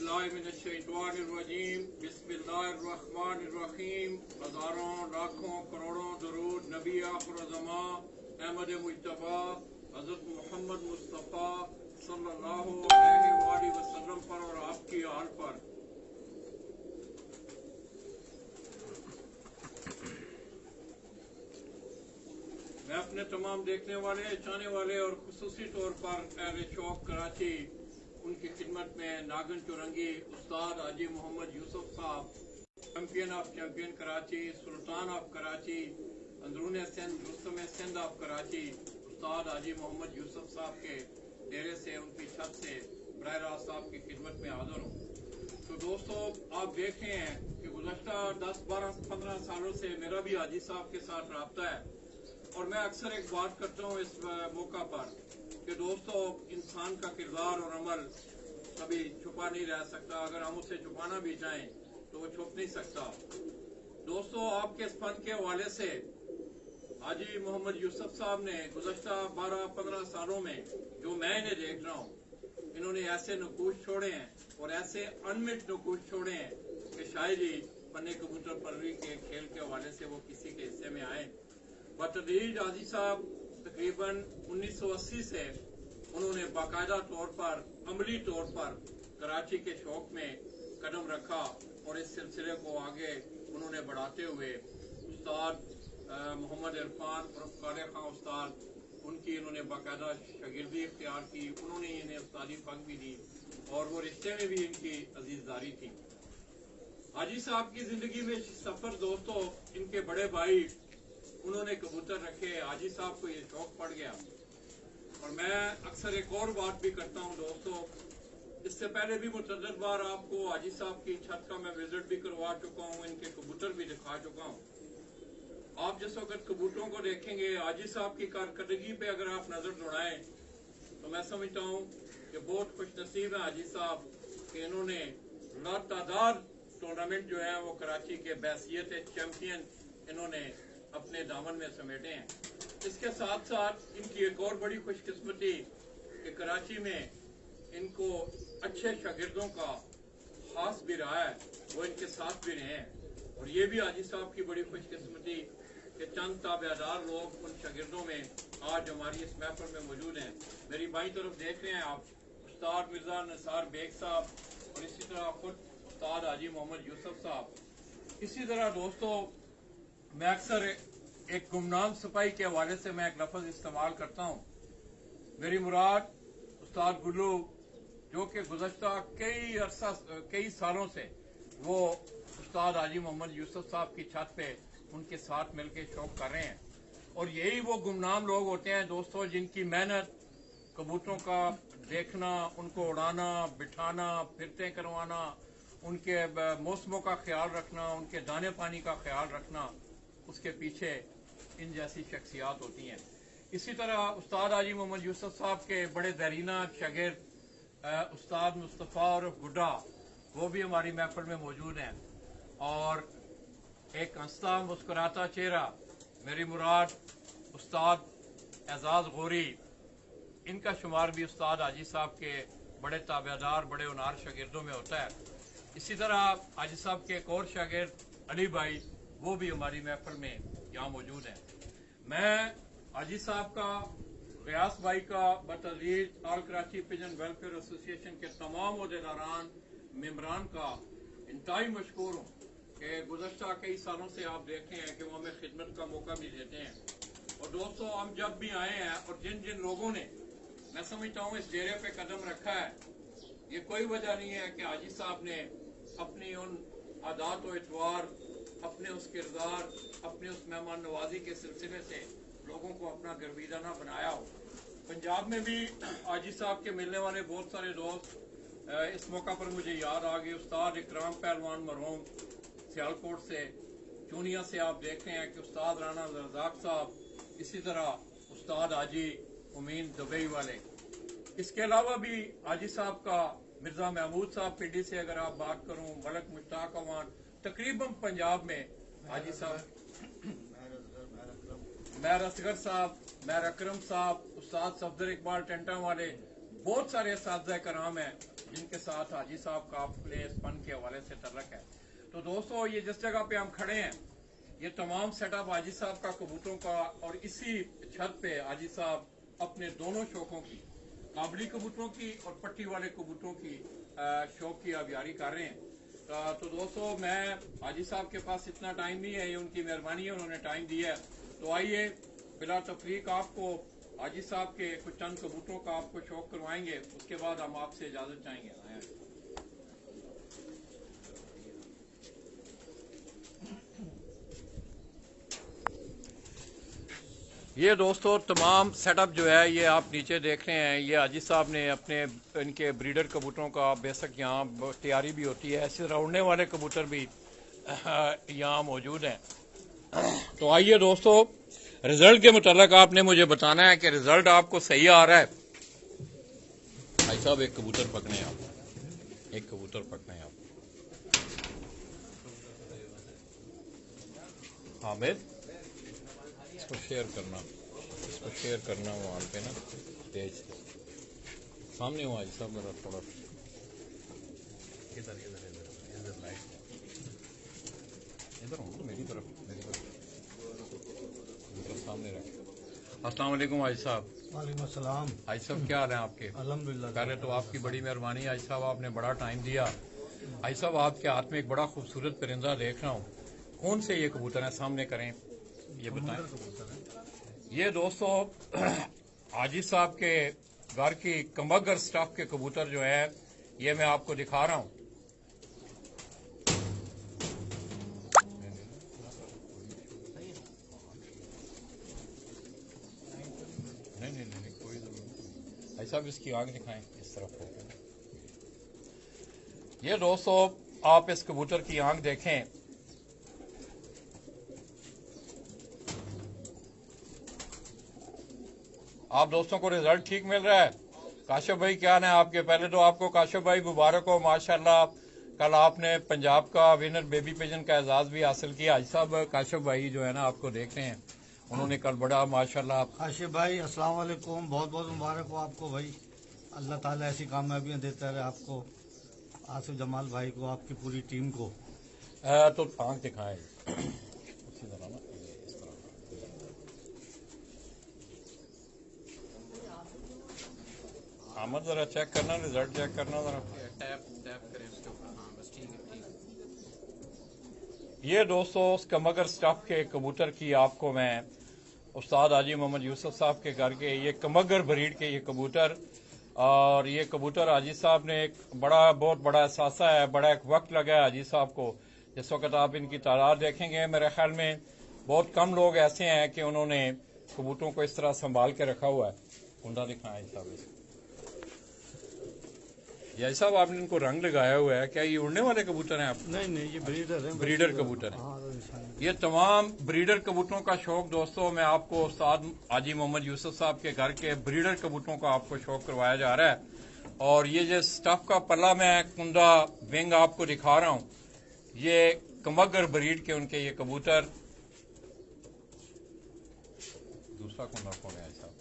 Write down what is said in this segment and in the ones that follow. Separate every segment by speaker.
Speaker 1: औज़ुबिल्लाहिमिनश्शैतानिर्रजीम बिस्मिल्लाहिर्रहमानिर्रहीम। हज़ारों लाखों करोड़ों दरूद नबी आखिर ज़मां अहमद मुज्तबा हज़रत मोहम्मद मुस्तफ़ा सल्लल्लाहु अलैहि वसल्लम पर और आपकी आल पर। मैं अपने तमाम देखने वाले, चाहने वाले और खुसूसी तौर पर अहले शौक कराची उनकी खिदमत में नागन चौरंगी उस्ताद Haji Mohammad Yusuf Sahab, champion of champion Karachi, Sultan of Karachi, अंदरून सिंध, रुस्तम सिंध ऑफ कराची, उस्ताद हाजी मोहम्मद यूसुफ साहब के डेरे से, उनकी छत से बराह रास्त साहब की खिदमत में हाजिर हूँ। तो दोस्तों, आप देख रहे हैं कि गुज़श्ता 10, 12, 15 सालों से मेरा भी हाजी साहब के साथ रब्ता है और मैं अक्सर एक बात करता हूँ इस मौका पर कि दोस्तों, इंसान का किरदार और अमल कभी छुपा नहीं रह सकता। अगर हम उसे छुपाना भी चाहें तो वो छुप नहीं सकता। दोस्तों, आपके इस फन के हवाले से हाजी मोहम्मद यूसुफ साहब ने गुज़श्ता 12-15 सालों में जो मैं इन्हें देख रहा हूँ, इन्होंने ऐसे नकूश छोड़े हैं और ऐसे अनमिट नकूश छोड़े हैं कि शायद ही पन्ने कबूतर परवरी के खेल के हवाले से वो किसी के हिस्से में आए। बतदरीज हाजी साहब तकरीबन 1980 से उन्होंने बाकायदा तौर पर, अमली तौर पर कराची के शौक में कदम रखा और इस सिलसिले को आगे उन्होंने बढ़ाते हुए उस्ताद मोहम्मद इरफान और काले खां उस्ताद, उनकी इन्होंने बाकायदा शागिर्दी इख्तियार की, उन्होंने इन्हें उस्तादी पग भी दी और वो रिश्ते में भी इनकी अजीजदारी थी। हाजी साहब की जिंदगी में सफर दोस्तों, इनके बड़े भाई उन्होंने कबूतर रखे, हाजी साहब को ये शौक पड़ गया। और मैं अक्सर एक और बात भी करता हूँ दोस्तों, इससे पहले भी मुतअद्दिद बार आपको हाजी साहब की छत का मैं विजिट भी करवा चुका हूँ, इनके कबूतर भी दिखा चुका हूँ। आप जिस वक्त कबूतरों को देखेंगे, हाजी साहब की कारकर्दगी पे अगर आप नजर दौड़ाएं तो मैं समझता हूँ कि बहुत खुशनसीब है हाजी साहब कि इन्होंने लातादाद टूर्नामेंट जो है वो कराची के बैसियत चैंपियन इन्होंने अपने दामन में समेटे हैं। इसके साथ साथ इनकी एक और बड़ी खुशकिस्मती कि कराची में इनको अच्छे शागिर्दों का खास भी रहा है, वो इनके साथ भी रहे हैं। और ये भी हाजी साहब की बड़ी खुशकिस्मती कि चंद ताबेदार लोग उन शागिर्दों में आज हमारी इस महफिल में मौजूद हैं। मेरी बाईं तरफ देख रहे हैं आप उस्ताद मिर्जा निसार बेग साहब और इसी तरह खुद उस्ताद हाजी मोहम्मद यूसुफ साहब। इसी तरह दोस्तों, मैं अक्सर एक गुमनाम सिपाही के हवाले से मैं एक लफ्ज इस्तेमाल करता हूँ। मेरी मुराद उस्ताद गुल्लू, जो कि गुज़श्ता कई सालों से वो उस्ताद हाजी मोहम्मद यूसुफ साहब की छत पे उनके साथ मिलकर शौक कर रहे हैं। और यही वो गुमनाम लोग होते हैं दोस्तों, जिनकी मेहनत, कबूतरों का देखना, उनको उड़ाना, बिठाना, फिरते करवाना, उनके मौसमों का ख्याल रखना, उनके दाने पानी का ख्याल रखना, उसके पीछे इन जैसी शख्सियात होती हैं। इसी तरह उस्ताद हाजी मोहम्मद यूसुफ साहब के बड़े दरीना शागिर्द उस्ताद मुस्तफ़ा और गुड्डा, वो भी हमारी महफिल में मौजूद हैं। और एक हंसता मुस्कुराता चेहरा, मेरी मुराद उस्ताद एजाज गौरी, इनका शुमार भी उस्ताद हाजी साहब के बड़े ताबेदार, बड़े उनार शागिर्दों में होता है। इसी तरह हाजी साहब के एक और शागिर्द अली भाई, वो भी हमारी महफिल में यहाँ मौजूद हैं। मैं हाजी साहब का, रियास भाई का, बतदरीज all Karachi pigeon welfare association के तमाम ओहदेदारान, मेम्बरान का इंतहाई मशकूर हूँ कि गुज़श्ता कई सालों से आप देखे हैं कि वो हमें खिदमत का मौका भी देते हैं। और दोस्तों, हम जब भी आए हैं और जिन जिन लोगों ने, मैं समझता हूँ, इस डेरे पे कदम रखा है, ये कोई वजह नहीं है कि हाजी साहब ने अपनी उन आदात व इतवार, अपने उस किरदार, अपने उस मेहमान नवाजी के सिलसिले से लोगों को अपना गर्विदा ना बनाया हो। पंजाब में भी हाजी साहब के मिलने वाले बहुत सारे दोस्त इस मौका पर मुझे याद आ गए। उस्ताद इकराम पहलवान मरहूम सियालकोट से, चूनिया से आप देख रहे हैं कि उस्ताद राना रज़ाक साहब, इसी तरह उस्ताद हाजी उमीन दुबई वाले। इसके अलावा भी हाजी साहब का मिर्जा महमूद साहब पिंडी से अगर आप बात करूं, मलक मुश्ताक अवान, तकरीबन पंजाब में हाजी साहब, महर असगर साहब, महर अकरम साहब, उस्ताद सफदर इकबाल टेंटा वाले, बहुत सारे असातिज़ा कराम हैं जिनके साथ हाजी साहब का अपने फन के हवाले से तल्लक है। तो दोस्तों, ये जिस जगह पे हम खड़े हैं, ये तमाम सेटअप हाजी साहब का कबूतरों का, और इसी छत पे हाजी साहब अपने दोनों शौकों की, काबली कबूतरों की और पट्टी वाले कबूतरों की शौक की आबियारी कर रहे हैं। तो दोस्तों, मैं हाजी साहब के पास इतना टाइम नहीं है, ये उनकी मेहरबानी है, उन्होंने टाइम दिया है। तो आइए बिला तफरीक आपको हाजी साहब के कुछ चंद कबूतरों का आपको शौक करवाएंगे, उसके बाद हम आपसे इजाजत चाहेंगे। ये दोस्तों तमाम सेटअप जो है ये आप नीचे देख रहे हैं, ये हाजी साहब ने अपने इनके ब्रीडर कबूतरों का बेशक यहाँ तैयारी भी होती है, ऐसे उड़ने वाले कबूतर भी यहाँ मौजूद हैं। तो आइए दोस्तों, रिजल्ट के मुतालिक आपने मुझे बताना है कि रिजल्ट आपको सही आ रहा है। भाई साहब एक कबूतर पकड़े आप, एक कबूतर पकड़े आप। हामिद, इसको शेयर करना, इसको शेयर करना वहाँ पे ना पेज सामने हुआ सब मेरा थोड़ा इधर इधर इधर इधर लाइट इधर हूँ तो मेरी तरफ सामने रख। अस्सलाम वालेकुम हाजी साहब।
Speaker 2: वालेकुम अस्सलाम।
Speaker 1: हाजी साहब क्या हाल है आपके?
Speaker 2: अल्हम्दुलिल्लाह।
Speaker 1: पहले तो आपकी बड़ी मेहरबानी हाजी साहब, आपने बड़ा टाइम दिया। हाजी साहब, आपके हाथ में एक बड़ा खूबसूरत परिंदा देख रहा हूँ, कौन से ये कबूतर है? सामने करें, ये बताएं। ये दोस्तों हाजी साहब के घर की कमगर स्टाफ के कबूतर जो है, ये मैं आपको दिखा रहा हूँ। नहीं कोई भाई साहब, इसकी आंख दिखाएं इस तरफ हो। ये दोस्तों आप इस कबूतर की आंख देखें, आप दोस्तों को रिजल्ट ठीक मिल रहा है। काशिफ भाई क्या है आपके? पहले तो आपको काशिफ भाई मुबारक हो, माशाल्लाह। कल आपने पंजाब का विनर बेबी पिजन का एजाज भी हासिल किया। आज साहब काशिफ भाई जो है ना, आपको देख रहे हैं, उन्होंने कल बड़ा माशाल्लाह।
Speaker 2: काशिफ भाई अस्सलाम वालेकुम, बहुत बहुत मुबारक हो आपको भाई। अल्लाह ताला ऐसी कामयाबियां देता रहे आपको, आसिफ जमाल भाई को, आपकी पूरी टीम को।
Speaker 1: तो आंख दिखाएं उसी तरह ना, इस तरह। अहमद जरा चेक करना, रिजल्ट चेक करना जरा।
Speaker 3: टैप करें उसके ऊपर। हाँ बस ठीक है, ठीक है।
Speaker 1: ये दोस्तों उस कमगर स्टाफ के कबूतर की आपको मैं उस्ताद हाजी मोहम्मद यूसुफ साहब के घर के ये कमगर ब्रीड के ये कबूतर, और ये कबूतर हाजी साहब ने एक बहुत बड़ा एहसासा है, बड़ा एक वक्त लगा है हाजी साहब को। जिस वक्त आप इनकी तादाद देखेंगे, मेरे ख्याल में बहुत कम लोग ऐसे हैं कि उन्होंने कबूतरों को इस तरह संभाल के रखा हुआ है। कुंडा दिखाएं साहब, ये साहब आपने इनको रंग लगाया हुआ है, क्या ये उड़ने वाले कबूतर हैं आप?
Speaker 2: नहीं, ये ब्रीडर है।
Speaker 1: ब्रीडर कबूतर हैं।
Speaker 2: हाँ,
Speaker 1: ये तमाम ब्रीडर कबूतरों का शौक दोस्तों, मैं आपको उस्ताद हाजी मोहम्मद यूसुफ साहब के घर के ब्रीडर कबूतरों का आपको शौक करवाया जा रहा है। और ये जो स्टफ का पल्ला मैं कुंदा विंग आपको दिखा रहा हूँ, ये कमगर ब्रीड के उनके ये कबूतर। दूसरा कुंदा कौन है साहब?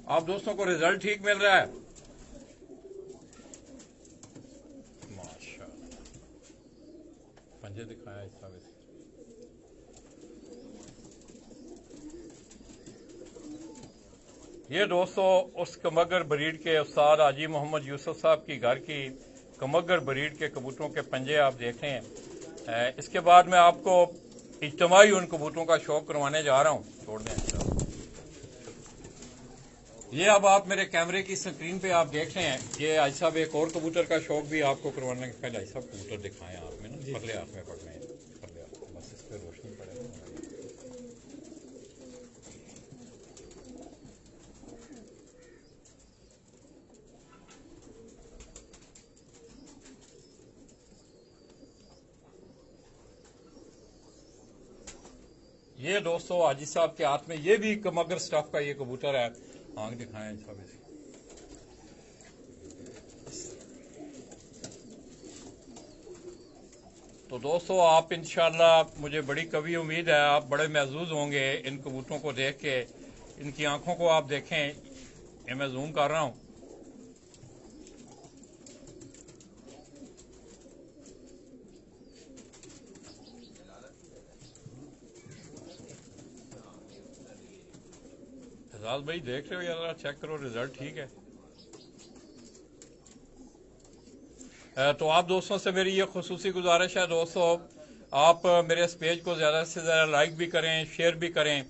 Speaker 1: आप दोस्तों को रिजल्ट ठीक मिल रहा है? माशाल्लाह, पंजे दिखाया इस तरह से। ये दोस्तों उस कमगर ब्रीड के उस्ताद हाजी मोहम्मद यूसुफ साहब की घर की कमगर ब्रीड के कबूतरों के पंजे आप देख रहे हैं। इसके बाद मैं आपको इज्तिमाई उन कबूतरों का शौक करवाने जा रहा हूँ। छोड़ दें, ये अब आप मेरे कैमरे की स्क्रीन पे आप देख रहे हैं, ये आज साहब एक और कबूतर का शौक भी आपको करवाने के पहले आज साहब कबूतर दिखाएं आप में ना, पगले हाथ में पकड़े हैं, पगले हाथ, बस इस पे रोशनी पड़ेगी। ये दोस्तों हाजी साहब के हाथ में ये भी कमगर स्टफ का ये कबूतर है। आंख दिखाएं साहब इसे। तो दोस्तों आप इंशाल्लाह, मुझे बड़ी कभी उम्मीद है आप बड़े महजूज होंगे इन कबूतरों को देख के इनकी आंखों को आप देखें, ये मैं जूम कर रहा हूं। एजाज भाई देख रहे हो यार, चेक करो रिजल्ट ठीक है। तो आप दोस्तों से मेरी ये खुसूसी गुजारिश है दोस्तों, आप मेरे इस पेज को ज़्यादा से ज़्यादा लाइक भी करें, शेयर भी करें,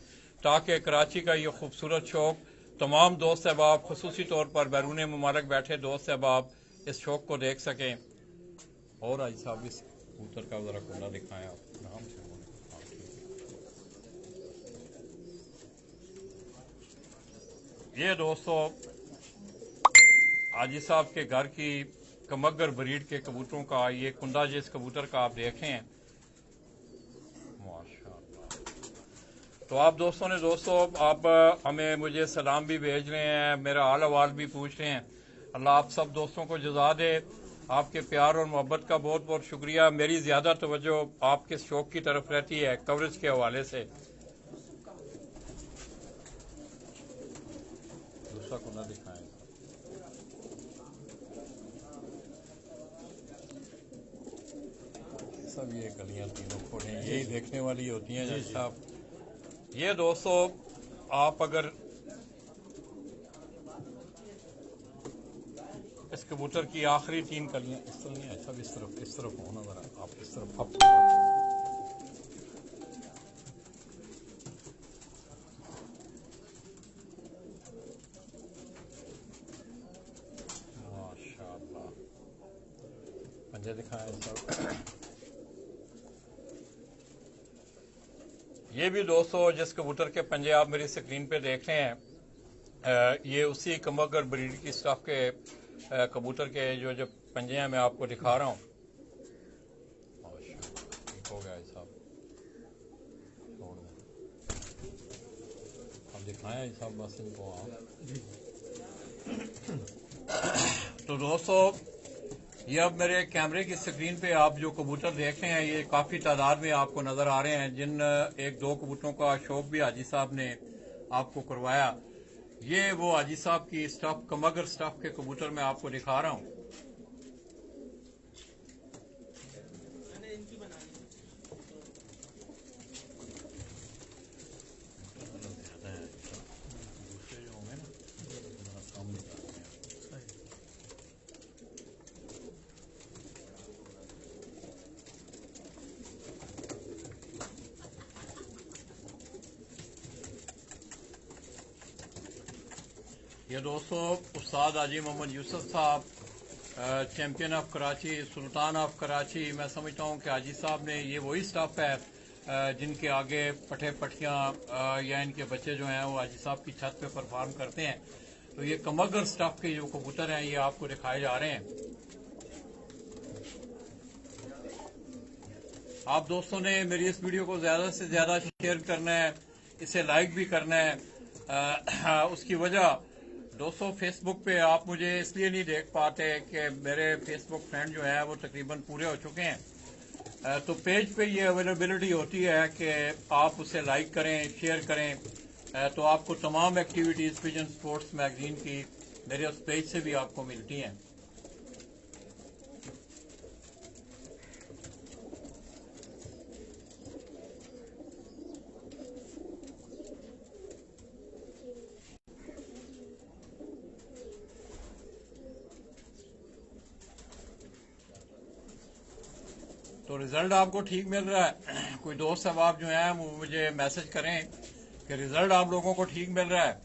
Speaker 1: ताकि कराची का ये खूबसूरत शौक तमाम दोस्त अहबाब, खुसूसी तौर पर बैरून मुबारक बैठे दोस्त अहबाब इस शौक को देख सकें। और आज साहब इस कबूतर का ज़रा कुंडा दिखाएं आप आराम से। ये दोस्तों आजी साहब के घर की कमगर ब्रीड के कबूतरों का ये कुंडा जिस कबूतर का आप देखें, माशाअल्लाह। तो आप दोस्तों ने आप हमें मुझे सलाम भी भेज रहे हैं, मेरा हाल अहवाल भी पूछ रहे हैं। अल्लाह आप सब दोस्तों को जज़ा दे। आपके प्यार और मोहब्बत का बहुत बहुत शुक्रिया। मेरी ज़्यादा तवज्जो आपके शौक की तरफ रहती है कवरेज के हवाले से। दूसरा कुंडा दिखाएं। सब ये कलियां तीनों खोलें, यही देखने वाली होती हैं जज साहब। ये दोस्तों आप अगर इस कबूतर की आखिरी 3 कलियां इस तरह नहीं है, सब इस तरफ होना, जरा आप इस तरफ आप माशाअल्लाह पंजे दिखाएं सब। ये भी दोस्तों जिस कबूतर के पंजे आप मेरी स्क्रीन पे देख रहे हैं, ये उसी कमगर ब्रीड की स्टफ के कबूतर के जो पंजे हैं मैं आपको दिखा रहा हूँ। ठीक हो गया साहब, छोड़ दें, अब दिखाएं साहब बस इनको आप। तो दोस्तों ये अब मेरे कैमरे की स्क्रीन पे आप जो कबूतर देख रहे हैं, ये काफ़ी तादाद में आपको नज़र आ रहे हैं, जिन 1-2 कबूतरों का शौक भी हाजी साहब ने आपको करवाया। ये वो हाजी साहब की स्टफ कमगर स्टफ के कबूतर मैं आपको दिखा रहा हूँ। ये दोस्तों उस्ताद Haji Mohammad Yusuf Sahab, champion of Karachi, Sultan of Karachi. मैं समझता हूँ कि हाजी साहब ने ये वही स्टाफ है जिनके आगे पठे पठियाँ या इनके बच्चे जो हैं वो हाजी साहब की छत पे परफॉर्म करते हैं। तो ये कमगर स्टाफ के जो कबूतर हैं ये आपको दिखाए जा रहे हैं। आप दोस्तों ने मेरी इस वीडियो को ज़्यादा से ज़्यादा शेयर करना है, इसे लाइक भी करना है। उसकी वजह दोस्तों फेसबुक पे आप मुझे इसलिए नहीं देख पाते कि मेरे फेसबुक फ्रेंड जो है वो तकरीबन पूरे हो चुके हैं। तो पेज पे ये अवेलेबिलिटी होती है कि आप उसे लाइक करें, शेयर करें, तो आपको तमाम एक्टिविटीज़ पिजन स्पोर्ट्स मैगजीन की मेरे उस पेज से भी आपको मिलती हैं। तो रिजल्ट आपको ठीक मिल रहा है? कोई दोस्त अहबाब जो हैं वो मुझे मैसेज करें कि रिजल्ट आप लोगों को ठीक मिल रहा है।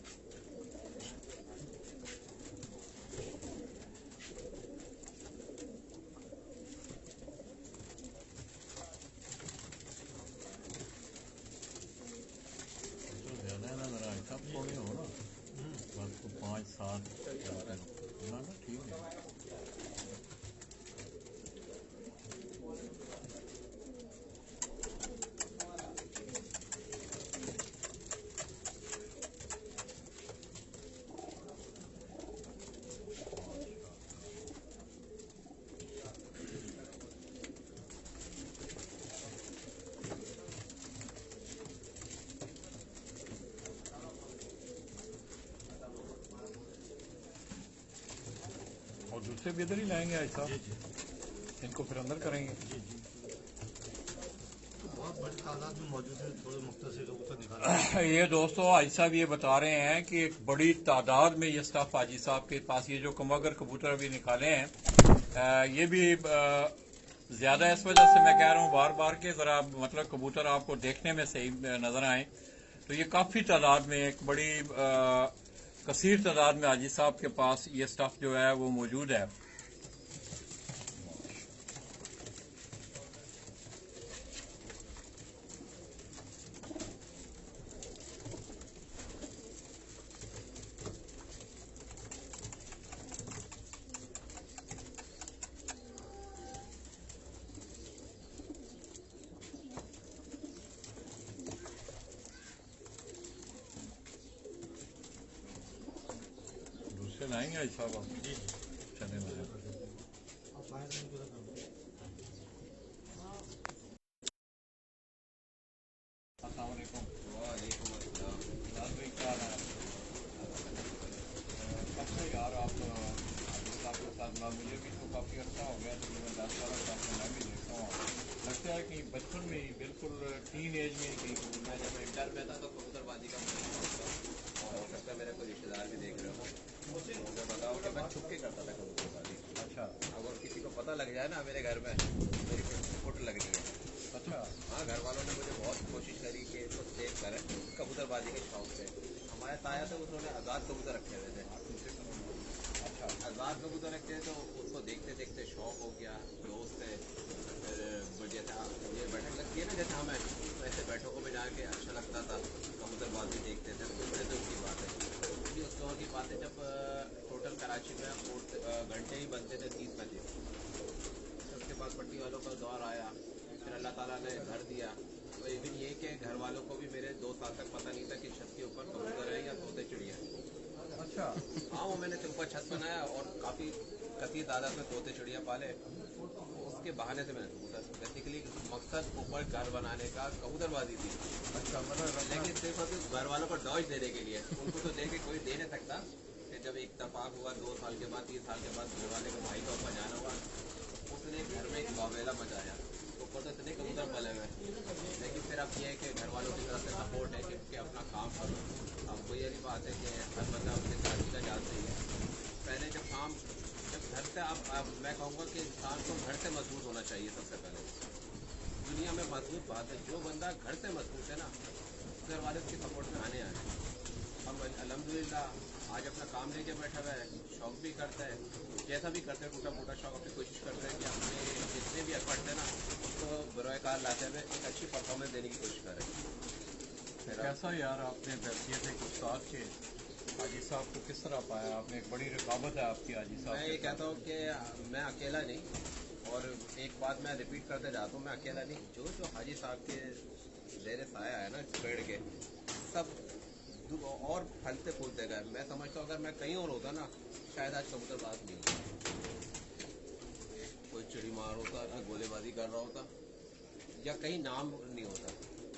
Speaker 1: ज्यादा ना जरा सब थोड़े हो ना, बस 5-7 ना ठीक है। दूसरे भी इधर ही लाएंगे आज साहब, इनको फिर अंदर करेंगे।
Speaker 2: बहुत बड़ी तादाद में मौजूद है, थोड़े मुख्तसर कबूतर निकाले।
Speaker 1: ये दोस्तों हाजी साहब ये बता रहे हैं कि एक बड़ी तादाद में ये स्टाफ हाजी साहब के पास, ये जो कमगर कबूतर अभी निकाले हैं, ये भी ज्यादा इस वजह से मैं कह रहा हूँ बार बार के जरा मतलब कबूतर आपको देखने में सही नजर आए। तो ये काफी तादाद में, एक बड़ी कसीर तादाद में हाजी साहब के पास ये स्टाफ जो है वो मौजूद है। दूसरे लाएंगे हाजी साहब आप?
Speaker 2: जी
Speaker 1: चले मैं
Speaker 2: आप बाहर नहीं पूरा कर दो।
Speaker 1: अस्सलामुअलैकुम। लाल भाई क्या हाल है? कब से यार आप हाजी साहब के साथ ना, मुझे भी तो काफ़ी अच्छा हो गया, तकरीबन 10-12 साल से मैं भी देखता हूँ। लगता है कि बचपन में ही बिल्कुल टीन एज में ही कहीं
Speaker 3: मैं जब इंटर में था तो कबूतरबाजी का मुझे शौक था, और हो सकता है मेरे कोई रिश्तेदार भी देख रहे हो। मुझे बताओ कि मैं छुप के करता था कबूतरबाजी।
Speaker 1: अच्छा
Speaker 3: अगर किसी को पता लग जाए ना मेरे घर में, मेरी फुट लगनी है।
Speaker 1: अच्छा
Speaker 3: हाँ, घर वालों ने मुझे बहुत कोशिश करी कि इसको सेव करें कबूतरबाजी के शौक से। हमारे ताया थे, उन्होंने आज़ाद कबूतर रखे हुए थे।
Speaker 1: अच्छा
Speaker 3: आज़ाद कबूतर रखे तो उसको देखते देखते शौक हो गया, दोस्त है। फिर जैसे ये बैठक लगती है ना जैसे हमें, तो ऐसे बैठकों में जाके अच्छा लगता था, कबूतरबाजी देखते थे, सुनते थे उनकी बातें। क्योंकि उस दौर की बातें जब टोटल कराची में घंटे ही बनते थे 30-35। फिर उसके बाद पट्टी वालों का दौर आया, फिर अल्लाह ताला ने घर दिया। तो इवन ये कि घर वालों को भी मेरे 2 साल तक पता नहीं था कि छत के ऊपर कबूतर है या तोते चिड़िया।
Speaker 1: अच्छा
Speaker 3: हाँ, वो मैंने ऊपर छत बनाया और काफ़ी कथित तादाद में तोते चिड़िया पाले। उसके बहाने से मैंने कबूतर, बेसिकली मकसद ऊपर घर बनाने का कबूतरबाजी थी।
Speaker 1: अच्छा मतलब
Speaker 3: लेकिन सिर्फ अभी घर वालों को डॉज देने के लिए, उनको तो दे के कोई दे नहीं सकता। फिर जब एक इत्तेफाक हुआ 2 साल के बाद, 3 साल के बाद, घर वाले को भाई का ऊपर जाना हुआ, उसने घर में एक बावेला मचाया। ऊपर तो इतने कबूतर पले हुए, लेकिन फिर अब ये है कि घर वालों की तरफ से सपोर्ट है कि अपना काम करो। अब वही वाली बात है कि हर बंदा अपने तरक्की का जात सही है। पहले जब घर से, अब मैं कहूँगा कि इंसान को घर से मजबूत होना चाहिए सबसे पहले। दुनिया में मजबूत बात है, जो बंदा घर से मजबूत है ना, घर वाले उसकी सपोर्ट में आने आए। हम अल्हम्दुलिल्लाह आज अपना काम लेके बैठा हुआ है, शौक भी करता है, जैसा भी करते हैं टूटा फूटा शौक, अपनी कोशिश करते हैं कि अपने जितने भी एफर्ट है ना उसको बरोएकार लाते हुए एक अच्छी परफॉर्मेंस देने की कोशिश करें।
Speaker 1: कैसा यार आपने बैसियत एक उस्ताद के हाजी साहब को किस तरह पाया आपने? एक बड़ी रकाबत है आपकी हाजी साहब
Speaker 3: मैं
Speaker 1: के
Speaker 3: ये
Speaker 1: साथ।
Speaker 3: कहता हूँ कि मैं अकेला नहीं, और एक बात मैं रिपीट करते जाता हूँ, मैं अकेला नहीं। जो हाजी साहब के ज़ेरे साया है ना इस पेड़ के, सब और फलते फूलते गए। मैं समझता हूँ अगर मैं कहीं और होता ना, शायद आज कबूतरबाज नहीं होता, कोई चिड़ी मार होता या गोलेबाजी कर रहा होता, या कहीं नाम नहीं होता।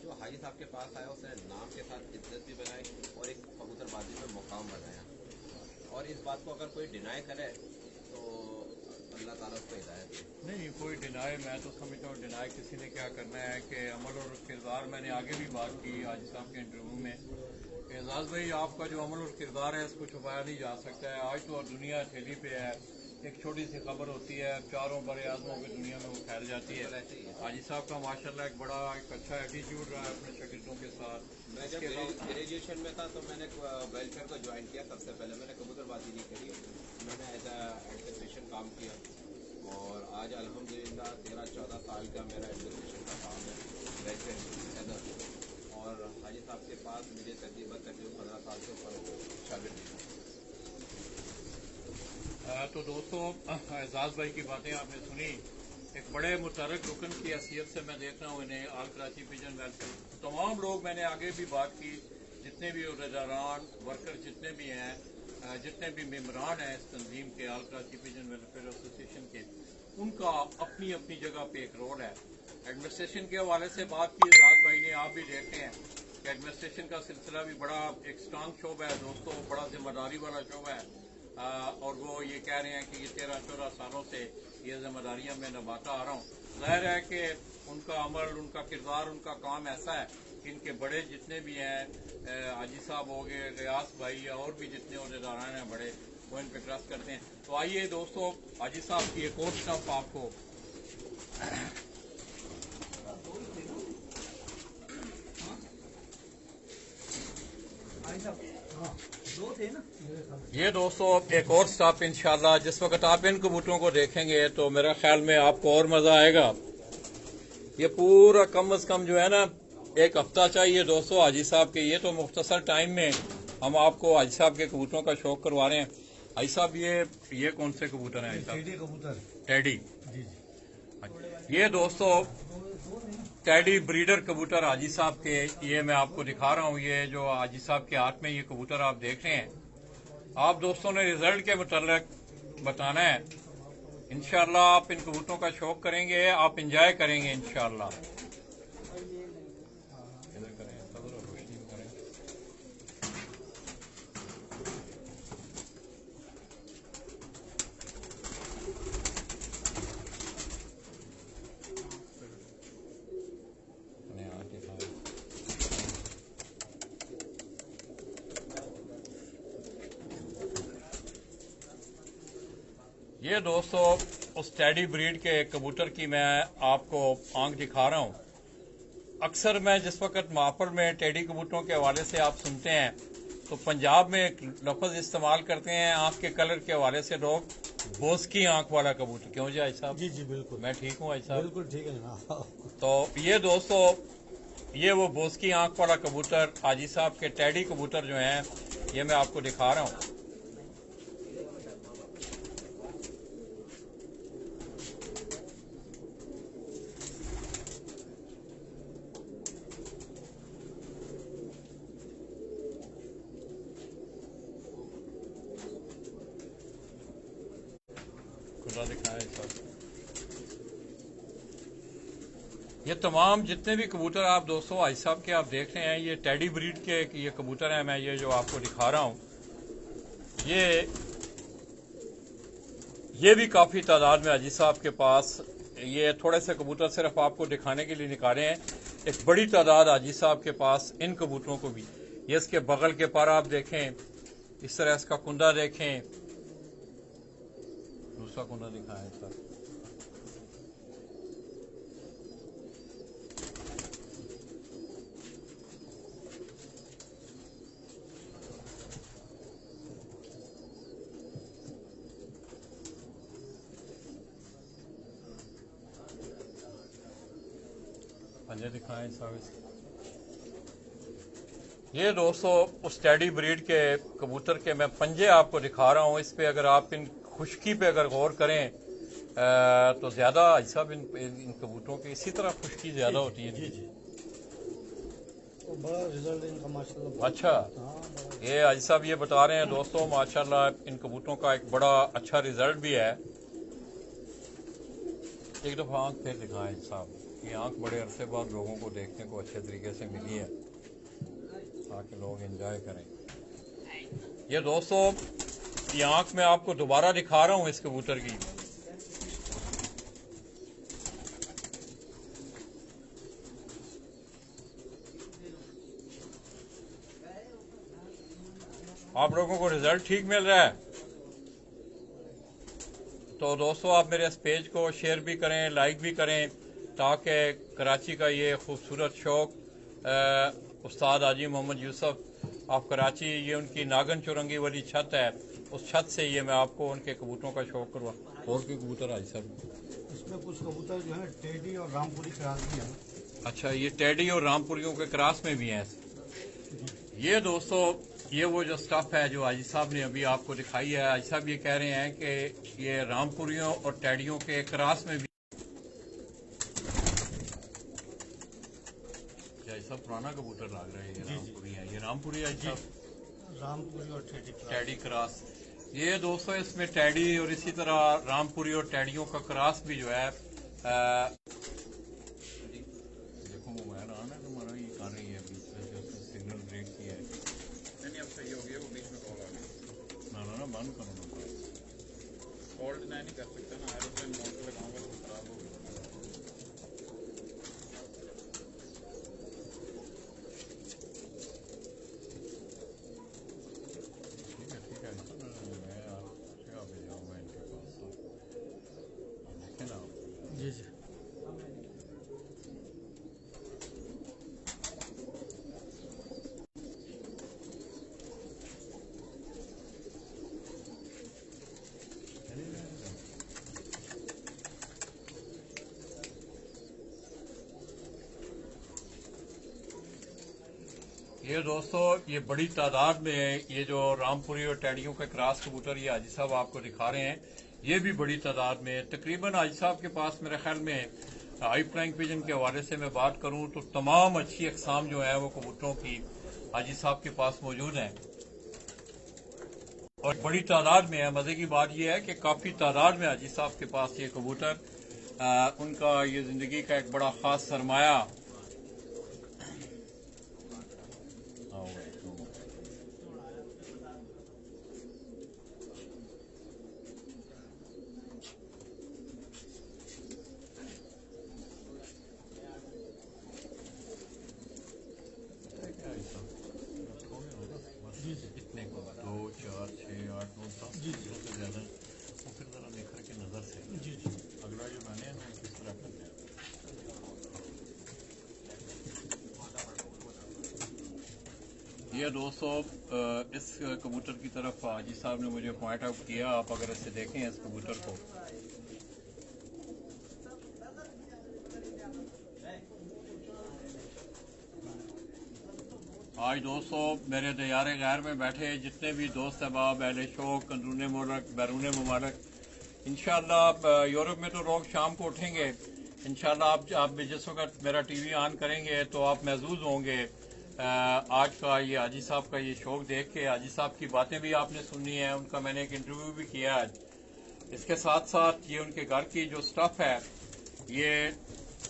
Speaker 3: जो हाजी साहब के पास आया उसने नाम के साथ इज्जत भी बनाई और एक कबूतरबाजी में मुकाम बनाया। और इस बात को अगर कोई डिनाई करे तो अल्लाह ताला उसको हिदायत दे।
Speaker 1: नहीं कोई डिनाई, मैं तो समझता हूँ डिनाई किसी ने क्या करना है कि अमल और किरदार, मैंने आगे भी बात की हाजी साहब के इंटरव्यू में कि एजाज भाई आपका जो अमल और किरदार है इसको छुपाया नहीं जा सकता है। आज तो दुनिया हथेली पे है, एक छोटी सी खबर होती है, चारों बड़े आजमों की दुनिया में वो फैल जाती है। हाजी साहब का माशाल्लाह एक बड़ा एक अच्छा एटीट्यूड रहा है अपने शागिर्दों के साथ।
Speaker 3: मैं जब ग्रेजुएशन में था तो मैंने वेलफेयर को ज्वाइन किया। सबसे पहले मैंने कबूतरबाजी नहीं करी, मैंने एज एडमिनिस्ट्रेशन काम किया, और आज अल्हम्दुलिल्लाह 13-14 साल का मेरा एडमिनिस्ट्रेशन का काम है वेलफेयर एज। और हाजी साहब के पास मुझे तकरीबन 15 साल से ऊपर शागिर्द थे।
Speaker 1: तो दोस्तों एजाज भाई की बातें आपने सुनी, एक बड़े मुतरक रुकन की हैसियत से मैं देख रहा हूँ इन्हें आल कराची पिजन वेलफेयर। तमाम लोग, मैंने आगे भी बात की, जितने भी रजारान वर्कर जितने भी हैं, जितने भी मेम्बरान हैं इस तंजीम के, आल कराची पिजन वेलफेयर एसोसिएशन के, उनका अपनी अपनी जगह पे एक रोल है। एडमिनिस्ट्रेशन के हवाले से बात की एजाज भाई ने, आप भी देख रहे हैं कि एडमिनिस्ट्रेशन का सिलसिला भी बड़ा एक स्ट्रांग शोबा है दोस्तों, बड़ा जिम्मेदारी वाला शोबा है। और वो ये कह रहे हैं कि ये 13-14 सालों से ये जिम्मेदारियां मैं निभाता आ रहा हूँ। जाहिर है कि उनका अमल, उनका किरदार, उनका काम ऐसा है कि इनके बड़े जितने भी हैं, हाजी साहब हो गए, रियास भाई या और भी जितने अहदेदारान हैं बड़े, वो इन पे ट्रस्ट करते हैं। तो आइए दोस्तों, हाजी साहब की एक और स्टफ आपको ये दोस्तों एक और स्टॉप इंशाल्लाह जिस वक्त आप इन कबूतरों को देखेंगे तो मेरा ख्याल में आपको और मजा आएगा। ये पूरा कम से कम जो है ना 1 हफ्ता चाहिए दोस्तों हाजी साहब के। ये तो मुख्तसर टाइम में हम आपको हाजी साहब के कबूतरों का शौक करवा रहे हैं। हाजी साहब ये कौन से कबूतर हैं?
Speaker 2: टेडी कबूतर।
Speaker 1: टेडी
Speaker 2: जी जी।
Speaker 1: ये दोस्तों टेडी ब्रीडर कबूतर हाजी साहब के, ये मैं आपको दिखा रहा हूँ। ये जो हाजी साहब के हाथ में ये कबूतर आप देख रहे हैं, आप दोस्तों ने रिजल्ट के मुतालिक बताना है। इंशाल्लाह आप इन कबूतरों का शौक करेंगे, आप एंजॉय करेंगे इंशाल्लाह। ये दोस्तों उस टेडी ब्रीड के कबूतर की मैं आपको आंख दिखा रहा हूँ। अक्सर मैं जिस वक्त माफल में टेडी कबूतरों के हवाले से आप सुनते हैं तो पंजाब में एक लफ्ज इस्तेमाल करते हैं आंख के कलर के हवाले से लोग, बोस की आंख वाला कबूतर। क्यों जी भाई साहब?
Speaker 2: जी जी बिल्कुल,
Speaker 1: मैं ठीक हूँ भाई साहब?
Speaker 2: बिल्कुल ठीक है ना।
Speaker 1: तो ये दोस्तों ये वो बोस की आंख वाला कबूतर हाजी साहब के टेडी कबूतर जो हैं, ये मैं आपको दिखा रहा हूँ। ये तमाम जितने भी कबूतर आप दोस्तों हाजी साहब के आप देख रहे हैं, ये टेडी ब्रीड के ये कबूतर हैं। मैं ये जो आपको दिखा रहा हूँ, ये भी काफी तादाद में हाजी साहब के पास, ये थोड़े से कबूतर सिर्फ आपको दिखाने के लिए निकाले हैं। एक बड़ी तादाद हाजी साहब के पास इन कबूतरों को भी, ये इसके बगल के पर आप देखें, इस तरह इसका कुंदा देखें, दूसरा कुंदा दिखाएं सर। पंजे दिखाएं सर्विस। ये दोस्तों उस टेडी ब्रीड के कबूतर के मैं पंजे आपको दिखा रहा हूँ। इस पे अगर आप इन खुश्की पे अगर गौर करें तो ज्यादा हिसाब इन कबूतरों की इसी तरह खुश्की ज्यादा होती है।
Speaker 2: जी जी, तो बड़ा रिजल्ट इनका माशाल्लाह।
Speaker 1: अच्छा, ये हाजी साहब ये बता रहे हैं दोस्तों माशाल्लाह इन कबूतरों का एक बड़ा अच्छा रिजल्ट भी है। एक दफा आंख फिर दिखाएं साहब, ये आंख बड़े अरसे बाद लोगों को देखने को अच्छे तरीके से मिली है ताकि लोग एंजॉय करें। ये दोस्तों ये आंख मैं आपको दोबारा दिखा रहा हूं इस कबूतर की। आप लोगों को रिजल्ट ठीक मिल रहा है तो दोस्तों आप मेरे इस पेज को शेयर भी करें, लाइक भी करें, ताकि कराची का ये खूबसूरत शौक उस्ताद हाजी मोहम्मद यूसुफ ऑफ कराची, ये उनकी नागन चुरंगी वाली छत है, उस छत से ये मैं आपको उनके कबूतरों का शौक करवा। और भी कबूतर हाजी साहब?
Speaker 2: इसमें कुछ कबूतर जो है टेडी और रामपुरी क्रॉस भी है।
Speaker 1: अच्छा, ये टेडी और रामपुरियों के क्रॉस में भी हैं। ये दोस्तों ये वो जो स्टफ है जो हाजी साहब ने अभी आपको दिखाई है, हाजी साहब ये कह रहे हैं कि ये रामपुरियों और टेडियों के क्रॉस में भी। सब पुराना कबूतर लग रहा है, ये रामपुरी है, ये रामपुरी है जी,
Speaker 2: रामपुरी और
Speaker 1: टेडी क्रॉस। ये दोस्तों इसमें टेडी और इसी तरह रामपुरी और टेडियों का क्रॉस भी जो है देखो मोबाइल आना तुम्हारा ये कर रही है बीच में, जो सिग्नल ब्रेक किया है। नहीं अब सही हो गया, वो बीच में कॉल आ गई। ना बंद करो।
Speaker 4: फॉल्ट डिजाइन ही कर सकते हैं ना, एरोप्लेन मोटर लगाऊंगा तो खराब होगा। ठीक है मैं आपको भेजाऊंगा इनके पास, देखें ना आप।
Speaker 2: जी जी।
Speaker 1: ये दोस्तों ये बड़ी तादाद में ये जो रामपुरी और टैडियों के क्रॉस कबूतर ये हाजी साहब आपको दिखा रहे हैं, ये भी बड़ी तादाद में तकरीबन हाजी साहब के पास मेरे ख्याल में हाई फ्लाइंग पिजन के हवाले से मैं बात करूं तो तमाम अच्छी अकसाम जो है वो कबूतरों की हाजी साहब के पास मौजूद हैं और बड़ी तादाद में है। मजे की बात यह है कि काफी तादाद में हाजी साहब के पास ये कबूतर उनका ये जिंदगी का एक बड़ा खास सरमाया इतने को 2 4 6 8 9 10 से ज्यादा वो फिर जरा निखर के नजर से जी जी अगला जो मैंने है ना किस तरह करते हैं। ये दोस्तों इस कबूतर की तरफ हाजी साहब ने मुझे पॉइंट आउट किया, आप अगर इससे देखें इस कबूतर को, आज दोस्तों मेरे तैयारे गैर में बैठे जितने भी दोस्त अहबाब अहले शौक अंदरूनी मुल्क बैरून ममालिक, इंशाअल्लाह यूरोप में तो लोग शाम को उठेंगे, इंशाअल्लाह आप जिस वक्त मेरा टीवी ऑन करेंगे तो आप महसूस होंगे आज का ये हाजी साहब का ये शौक देख के। हाजी साहब की बातें भी आपने सुननी है, उनका मैंने एक इंटरव्यू भी किया आज। इसके साथ साथ ये उनके घर की जो स्टफ है, ये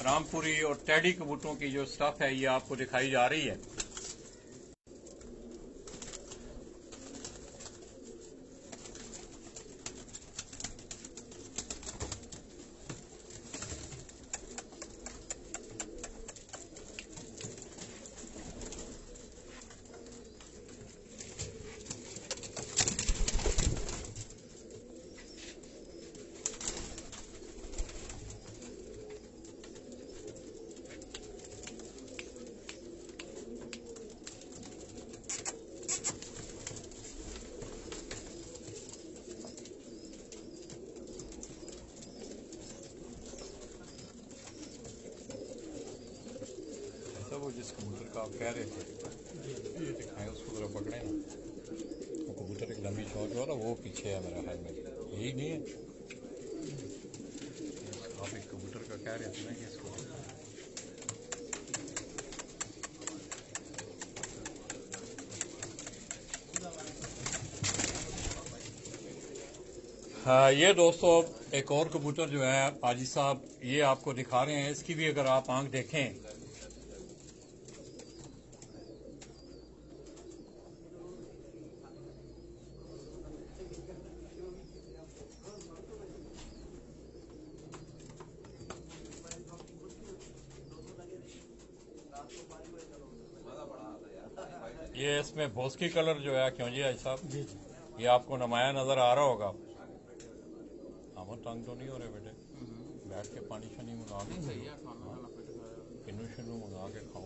Speaker 1: रामपुरी और टैडी कबूतरों की जो स्टफ है ये आपको दिखाई जा रही है। वो जिस कबूतर का आप कह रहे थे ये दिखाएं, उसको जरा पकड़े ना, वो कबूतर एक लंबी चौंच वाला वो पीछे है मेरा ख्याल में, यही नहीं है। आप एक कबूतर का कह रहे थे ना कि इसको हाँ, ये दोस्तों एक और कबूतर जो है हाजी साहब ये आपको दिखा रहे हैं, इसकी भी अगर आप आंख देखें ये इसमें भोसकी कलर जो है क्यों जी हाजी साहब, ये आपको नमाया नजर आ रहा होगा। हम तंग तो नहीं हो रहे बेटे, बैठ के पानी शानी मंगा के किन्नू शिन्नू मंगा के खाओ।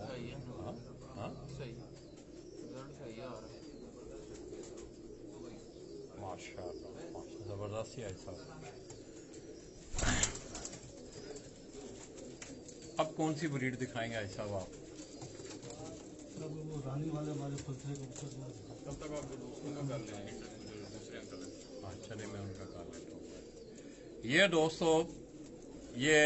Speaker 1: माशाअल्लाह जबरदस्त है साहब। अब कौन सी ब्रीड दिखाएंगे हाजी साहब आप?
Speaker 2: वो रानी वाले हमारे फुलसरे कबूतर
Speaker 4: तब तक आप दूसरों का कर लेंगे, दूसरे अंकल।
Speaker 1: अच्छा नहीं, मैं उनका कर लेता हूँ। ये दोस्तों ये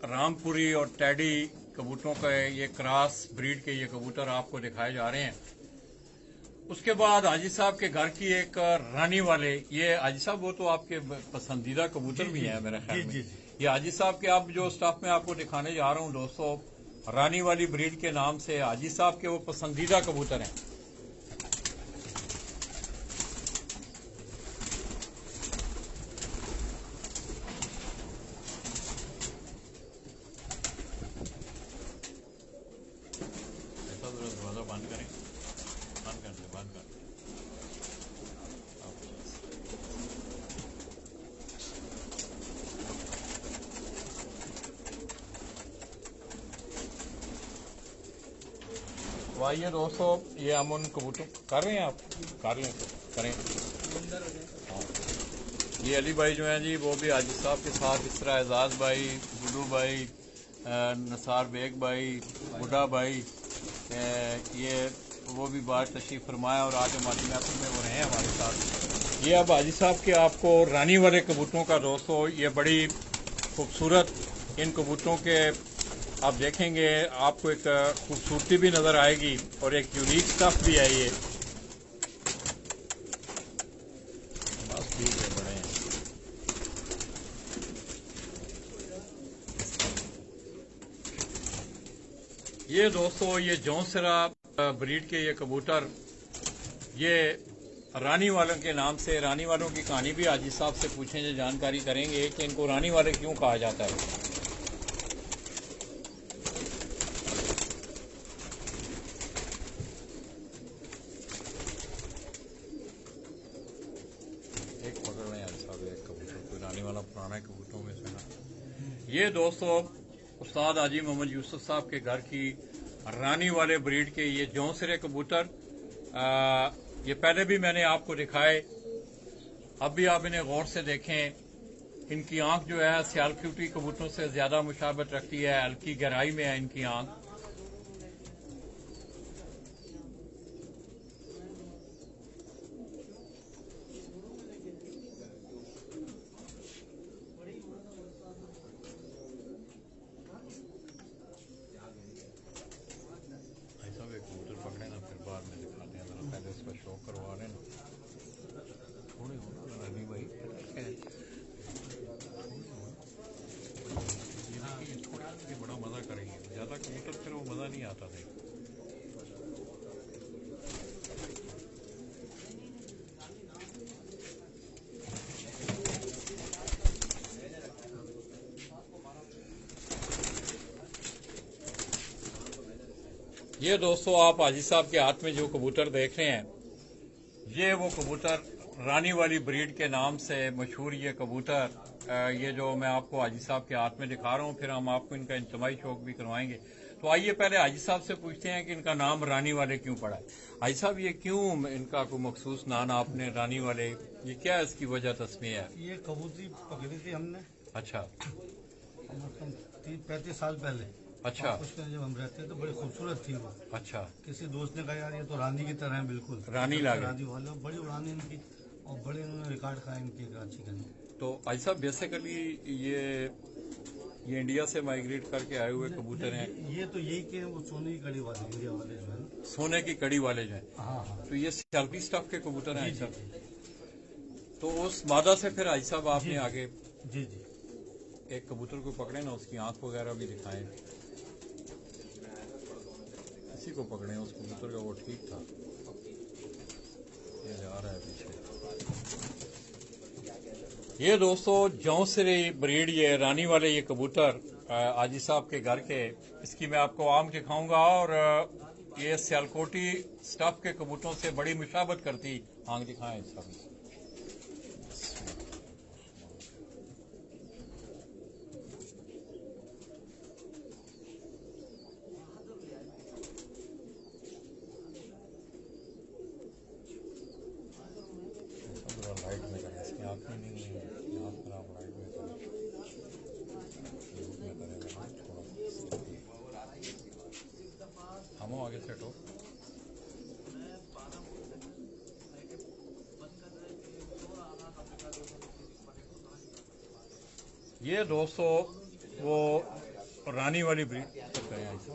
Speaker 1: रामपुरी और टैडी कबूतरों का ये क्रॉस ब्रीड के ये कबूतर आपको दिखाए जा रहे हैं। उसके बाद हाजी साहब के घर की एक रानी वाले, ये हाजी साहब वो तो आपके पसंदीदा कबूतर भी हैं मेरे ख्याल में। ये हाजी साहब के अब जो स्टाफ में आपको दिखाने जा रहा हूँ दोस्तों, रानी वाली ब्रीड के नाम से हाजी साहब के वो पसंदीदा कबूतर हैं। तो आइए दोस्तों, ये हम उन कबूतर कर रहे हैं, आप कर लें तो करें। हाँ। ये अली भाई जो हैं जी, वो भी हाजी साहब के साथ, इस तरह एजाज भाई, गुड्डू भाई, नसार बेग भाई, बुढ़ा भाई, ये वो भी बाहर तशरीफ फरमाया और आज हमारी महफिल में वो रहे हैं हमारे साथ। ये अब हाजी साहब के आपको रानी वाले कबूतरों का दोस्तों, ये बड़ी खूबसूरत, इन कबूतरों के आप देखेंगे आपको एक खूबसूरती भी नजर आएगी और एक यूनिक स्टफ भी है ये। बस ठीक है, बड़े हैं। ये दोस्तों, ये जौनसरा ब्रीड के ये कबूतर, ये रानी वालों के नाम से, रानी वालों की कहानी भी हाजी साहब से पूछेंगे, जानकारी करेंगे कि इनको रानी वाले क्यों कहा जाता है। एक पकड़ रहे हैं हाजी साहब, एक कबूतर, कोई रानी वाला पुराना कबूतरों में से ना। ये दोस्तों उस्ताद हाजी मोहम्मद यूसुफ साहब के घर की रानी वाले ब्रीड के ये जौनसरे कबूतर, ये पहले भी मैंने आपको दिखाए, अब भी आप इन्हें गौर से देखें। इनकी आंख जो है सियालकोटी कबूतरों से ज्यादा मुशाबत रखती है, हल्की गहराई में है इनकी आंख। ऐसा भी कबूतर पकड़े ना, फिर बाद में दिखाते हैं, जरा पहले इसका शो करवा रहे ना थोड़े हो रवि भाई। ये थोड़ा बड़ा मजा करेंगे, ज्यादा कबूतर फिर वो मजा नहीं आता था। ये दोस्तों, आप हाजी साहब के हाथ में जो कबूतर देख रहे हैं, ये वो कबूतर रानी वाली ब्रीड के नाम से मशहूर ये कबूतर, ये जो मैं आपको हाजी साहब के हाथ में दिखा रहा हूँ, फिर हम आपको इनका इंतमाही शौक भी करवाएंगे। तो आइए पहले हाजी साहब से पूछते हैं कि इनका नाम रानी वाले क्यों पड़ा है। हाजी साहब, ये क्यों इनका कोई मखसूस नाम आपने रानी वाले, ये क्या है इसकी वजह तस्मीर है?
Speaker 2: ये कबूतरी पकड़ी थी हमने
Speaker 1: अच्छा
Speaker 2: 35 साल पहले।
Speaker 1: अच्छा
Speaker 2: उसमें जब हम रहते तो बड़ी खूबसूरत थी वो।
Speaker 1: अच्छा,
Speaker 2: किसी दोस्त ने कहा यार ये तो रानी की तरह है, बिल्कुल
Speaker 1: रानी लगे।
Speaker 2: रानी वाले, बड़ी उड़ानी इनकी और बड़े इन्होंने रिकॉर्ड खाया इनकी कराची के अंदर।
Speaker 1: तो हाजी साहब बेसिकली ये इंडिया से माइग्रेट करके आए हुए कबूतर हैं।
Speaker 2: ये तो यही के वो सोने की कड़ी वाले इंडिया वाले जो है,
Speaker 1: सोने की कड़ी वाले जो हैं।
Speaker 2: हाँ हाँ।
Speaker 1: तो ये सियालकी स्टफ के कबूतर हैं
Speaker 2: जी,
Speaker 1: हाजी
Speaker 2: जी,
Speaker 1: साहब। तो उस मादा से फिर हाजी साहब आपने आगे
Speaker 2: जी जी
Speaker 1: एक कबूतर को पकड़े ना, उसकी आंख वगैरह भी दिखाएं, इसी को पकड़े, उस कबूतर का वो ठीक था, ये जा रहा है पीछे। ये दोस्तों जौनसरी ब्रीड, ये रानी वाले ये कबूतर हाजी साहब के घर के, इसकी मैं आपको आम दिखाऊंगा और ये सियालकोटी स्टफ के कबूतरों से बड़ी मुशाबत करती। आंख दिखाएं साहब। लाइट में करें, इसकी आँख में नहीं है, इसकी आँख पर आप लाइट में करें, धूप में करेगा ना थोड़ा। हम आगे सेट हो। ये दोस्तों वो रानी वाली ब्रीड करें ऐसा।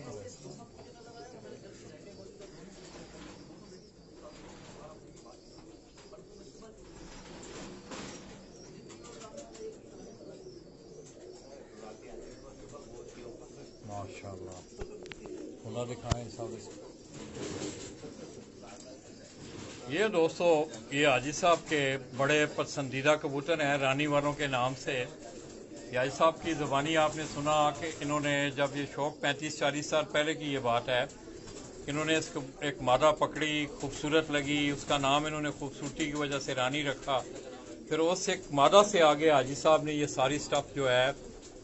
Speaker 1: माशाल्लाह, खुला दिखाएं सब इसको। ये दोस्तों, ये हाजी साहब के बड़े पसंदीदा कबूतर हैं रानी वालों के नाम से। ये हाजी साहब की ज़ुबानी आपने सुना कि इन्होंने जब ये शौक 35-40 साल पहले की ये बात है, इन्होंने इसको एक मादा पकड़ी, खूबसूरत लगी, उसका नाम इन्होंने खूबसूरती की वजह से रानी रखा। फिर उस एक मादा से आगे हाजी साहब ने ये सारी स्टफ जो है,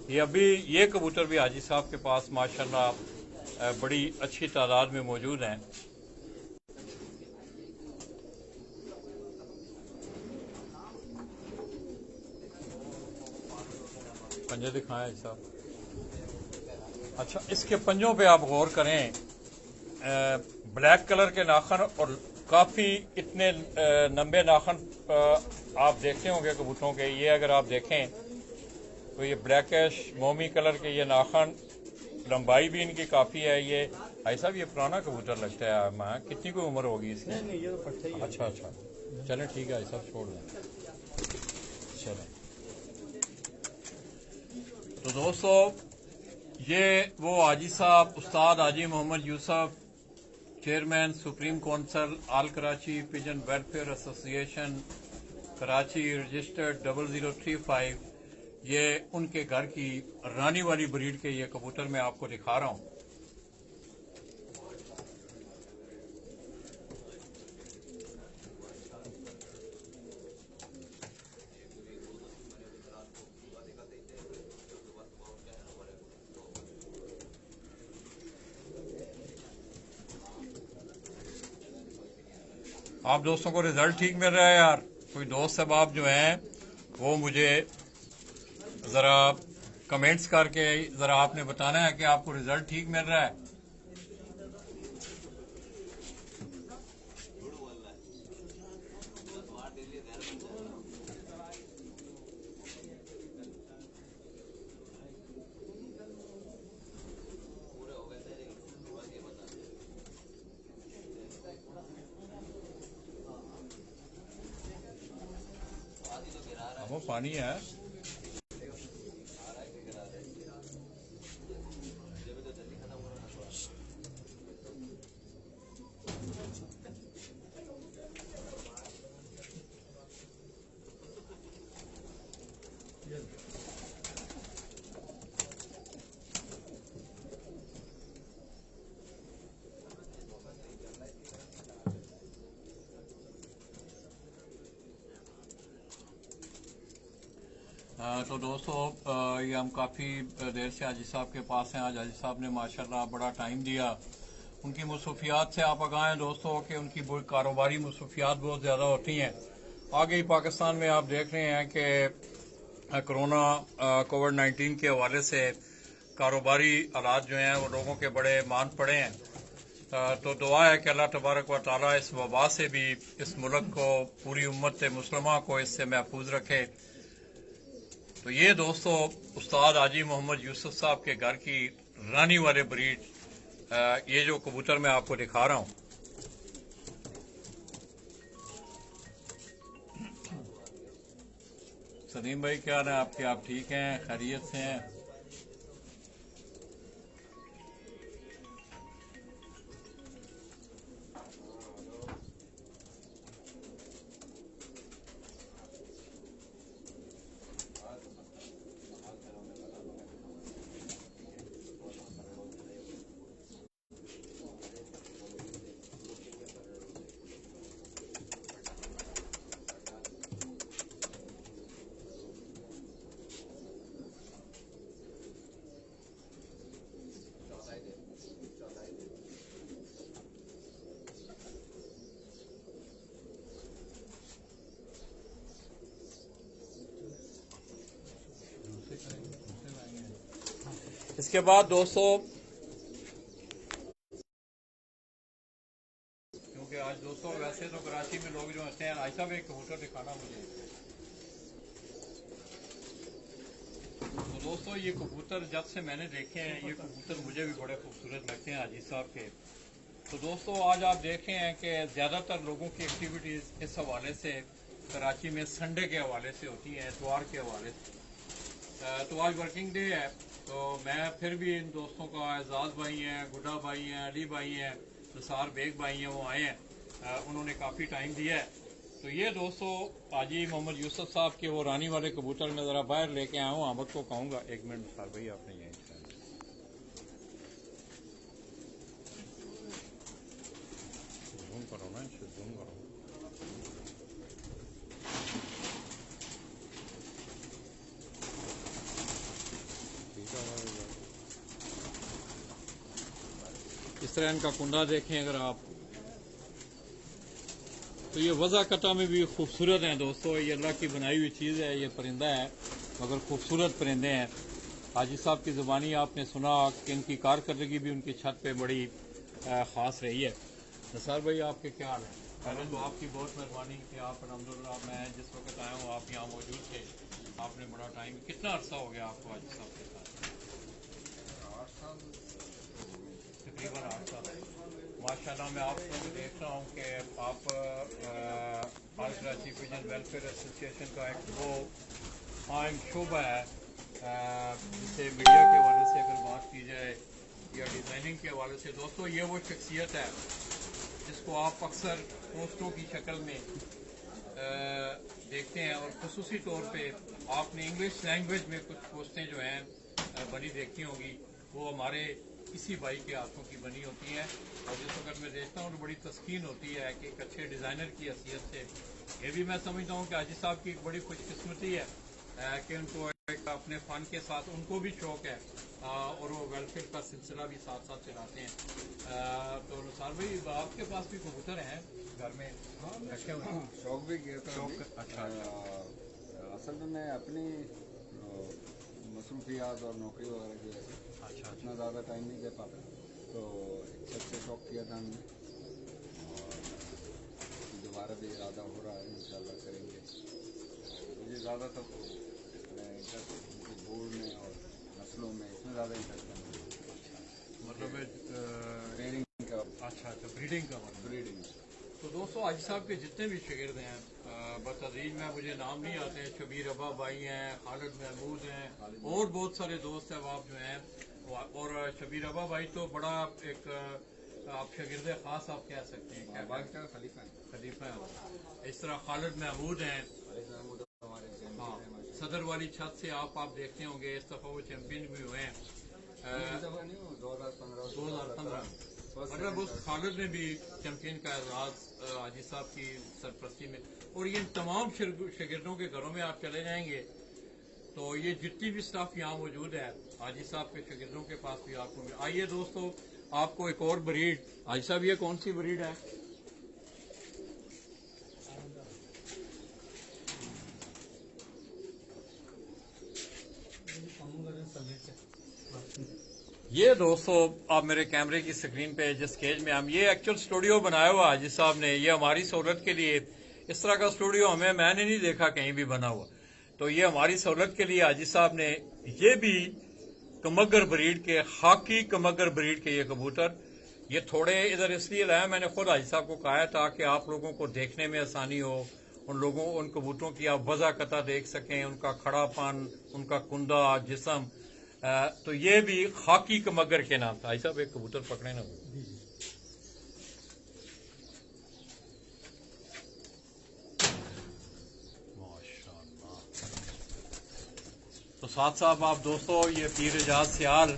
Speaker 1: ये अभी ये कबूतर भी हाजी साहब के पास माशाल्लाह बड़ी अच्छी तादाद में मौजूद हैं। पंजे दिखाएं साहब। अच्छा, इसके पंजों पे आप गौर करें, ब्लैक कलर के नाखून और काफ़ी इतने लंबे नाखून आप देखते होंगे कबूतरों के। ये अगर आप देखें तो ये ब्लैकिश मोमी कलर के ये नाखून, लंबाई भी इनकी काफ़ी है। ये भाई साहब ये पुराना कबूतर लगता है। माँ कितनी कोई उम्र होगी इसकी?
Speaker 2: नहीं ये तो पट्टा ही है।
Speaker 1: अच्छा अच्छा, चलें ठीक है भाई साहब, छोड़ दें। चलें तो दोस्तों, ये वो Haji Sahab Ustad Haji Mohammad Yusuf, chairman supreme council all Karachi pigeon welfare association Karachi, registered 0035, ये उनके घर की रानी वाली ब्रीड के ये कबूतर मैं आपको दिखा रहा हूँ। आप दोस्तों को रिजल्ट ठीक मिल रहा है यार? कोई दोस्त अहबाब जो हैं वो मुझे ज़रा कमेंट्स करके ज़रा आपने बताना है कि आपको रिजल्ट ठीक मिल रहा है। वो पानी है। तो दोस्तों, ये हम काफ़ी देर से हाजी साहब के पास हैं। आज हाजी साहब ने माशाल्लाह बड़ा टाइम दिया। उनकी मसरूफियात से आप आगाह हैं दोस्तों कि उनकी कारोबारी मसरूफियात बहुत ज़्यादा होती हैं। आगे ही पाकिस्तान में आप देख रहे हैं कि कोरोना कोविड-19 के हवाले से कारोबारी हालात जो हैं वो लोगों के बड़े मान पड़े हैं। तो दुआ है कि अल्लाह तबारक व तआला इस वबा से भी इस मुल्क को, पूरी उम्मत मुस्लिमा को इससे महफूज रखे। तो ये दोस्तों उस्ताद हाजी मोहम्मद यूसुफ साहब के घर की रानी वाले ब्रीड, ये जो कबूतर मैं आपको दिखा रहा हूँ। सलीम भाई क्या हाल है आपके? आप ठीक हैं, खैरियत से हैं? इसके बाद दोस्तों, क्योंकि आज दोस्तों वैसे तो कराची में लोग जो होते हैं, आज साहब एक कबूतर दिखाना मुझे। तो दोस्तों ये कबूतर जब से मैंने देखे हैं, ये कबूतर मुझे भी बड़े खूबसूरत लगते हैं हाजी साहब के। तो दोस्तों आज आप देखे हैं कि ज़्यादातर लोगों की एक्टिविटीज़ इस हवाले से कराची में संडे के हवाले से होती हैं, इतवार के हवाले से। तो आज वर्किंग डे है, तो मैं फिर भी इन दोस्तों का, एजाज भाई हैं, गुड्डा भाई हैं, अली भाई हैं, निसार बेग भाई हैं, वो आए हैं, उन्होंने काफ़ी टाइम दिया है। तो ये दोस्तों हाजी मोहम्मद यूसुफ साहब के वो रानी वाले कबूतर मैं ज़रा बाहर लेके आया हूँ। अहमद को कहूँगा, एक मिनट निसार भाई आपने यहीं जूम करो ना, जूम करो। इस तरह इनका कुंडा देखें अगर आप, तो ये वज़ा कटा में भी खूबसूरत हैं दोस्तों। ये अल्लाह की बनाई हुई चीज़ है, ये परिंदा है मगर खूबसूरत परिंदे हैं। हाजी साहब की ज़ुबानी आपने सुना कि इनकी कारकर्दगी भी उनकी छत पे बड़ी ख़ास रही है। नसार भाई आपके क्या हाल है? पहले तो आपकी बहुत मेहरबानी कि आप अल्हम्दुलिल्लाह, मैं जिस वक्त आया हूँ आप यहाँ मौजूद थे। आपने बड़ा टाइम, कितना अरसा हो गया आपको हाजी साहब के साथ?
Speaker 4: 8 साल
Speaker 1: तकरीबन 8 साल। माशाल्लाह मैं आपको भी देख रहा हूँ कि आप all Karachi pigeon welfare association का एक वो अहम शोबा है, जिसे मीडिया के हवाले से अगर बात की जाए या डिज़ाइनिंग के हवाले से। दोस्तों ये वो शख्सियत है जिसको आप अक्सर पोस्टों की शक्ल में देखते हैं, और खसूसी तौर पे आपने इंग्लिश लैंग्वेज में कुछ पोस्टें जो हैं बनी देखी होंगी, वो हमारे इसी भाई के हाथों की बनी होती हैं। और जिस वक्त मैं देखता हूँ तो बड़ी तस्कीन होती है कि एक अच्छे डिज़ाइनर की हैसियत से, ये भी मैं समझता हूँ कि हाजी साहब की एक बड़ी खुशकिस्मती है कि उनको एक अपने फ़न के साथ उनको भी शौक़ है, और वो वेलफेयर का सिलसिला भी साथ साथ चलाते हैं। तो नुसार भाई आपके पास भी कबूतर हैं घर में रखे हुए हैं?
Speaker 4: शौक भी किया था
Speaker 1: शौक,
Speaker 4: अभी।
Speaker 1: अच्छा।
Speaker 4: असल में मैं अपनी मसरूफियात और नौकरी वगैरह की वजह से
Speaker 1: अच्छा
Speaker 4: इतना ज़्यादा टाइम नहीं दे पाता, तो एक छत से शौक किया था हमने, और दोबारा भी इरादा हो रहा है, इंशाल्लाह करेंगे। मुझे ज़्यादातर तो इंटरेस्ट बोर्ड में और नस्लों में इसमें ज़्यादा इंटरेस्ट है,
Speaker 1: मतलब
Speaker 4: ट्रेनिंग का,
Speaker 1: अच्छा ब्रीडिंग का मतलब।
Speaker 4: ब्रीडिंग।
Speaker 1: तो दोस्तों हाजी साहब के जितने भी शागिर्द हैं, बतदरीज में मुझे नाम नहीं आते हैं, शबीर अब्बा भाई हैं, खालिद महमूद हैं, और बहुत सारे दोस्त अहबाब जो हैं। और शबीर अब्बा भाई तो बड़ा एक आप शागिर्द खास आप कह सकते हैं, क्या
Speaker 4: बाग का खलीफा है।
Speaker 1: खलीफा है। इस तरह खालिद महमूद हैं, हाँ, सदर वाली छत से आप देखते होंगे, इस दफ़ा वो चैंपियन भी हुए हैं 2015। मतलब उस खालिद ने भी चैंपियन का एजाज हाजी साहब की सरपरस्ती में। और ये तमाम शागिर्दों के घरों में आप चले जाएंगे तो ये जितनी भी स्टाफ यहाँ मौजूद है हाजी साहब के शागिर्दों के पास भी आपको मिले। आइए दोस्तों आपको एक और ब्रीड, हाजी साहब ये कौन सी ब्रीड है? ये दोस्तों आप मेरे कैमरे की स्क्रीन पे जिस केज में हम, ये एक्चुअल स्टूडियो बनाया हुआ हाजी साहब ने, ये हमारी सहूलत के लिए। इस तरह का स्टूडियो मैंने नहीं देखा कहीं भी बना हुआ, तो ये हमारी सहूलत के लिए हाजी साहब ने ये भी कमगर ब्रीड के, खाकी कमगर ब्रीड के ये कबूतर, ये थोड़े इधर इसलिए लाया, मैंने खुद हाजी साहब को कहा था कि आप लोगों को देखने में आसानी हो, उन कबूतरों की आप वज़ा कता देख सकें, उनका खड़ापन, उनका कुंदा, जिस्म। तो ये भी खाकी कमगर के नाम था। भाई साहब एक कबूतर पकड़े ना। माशाअल्लाह। तो साथ साहब आप दोस्तों, ये पीर एजाज सियाल,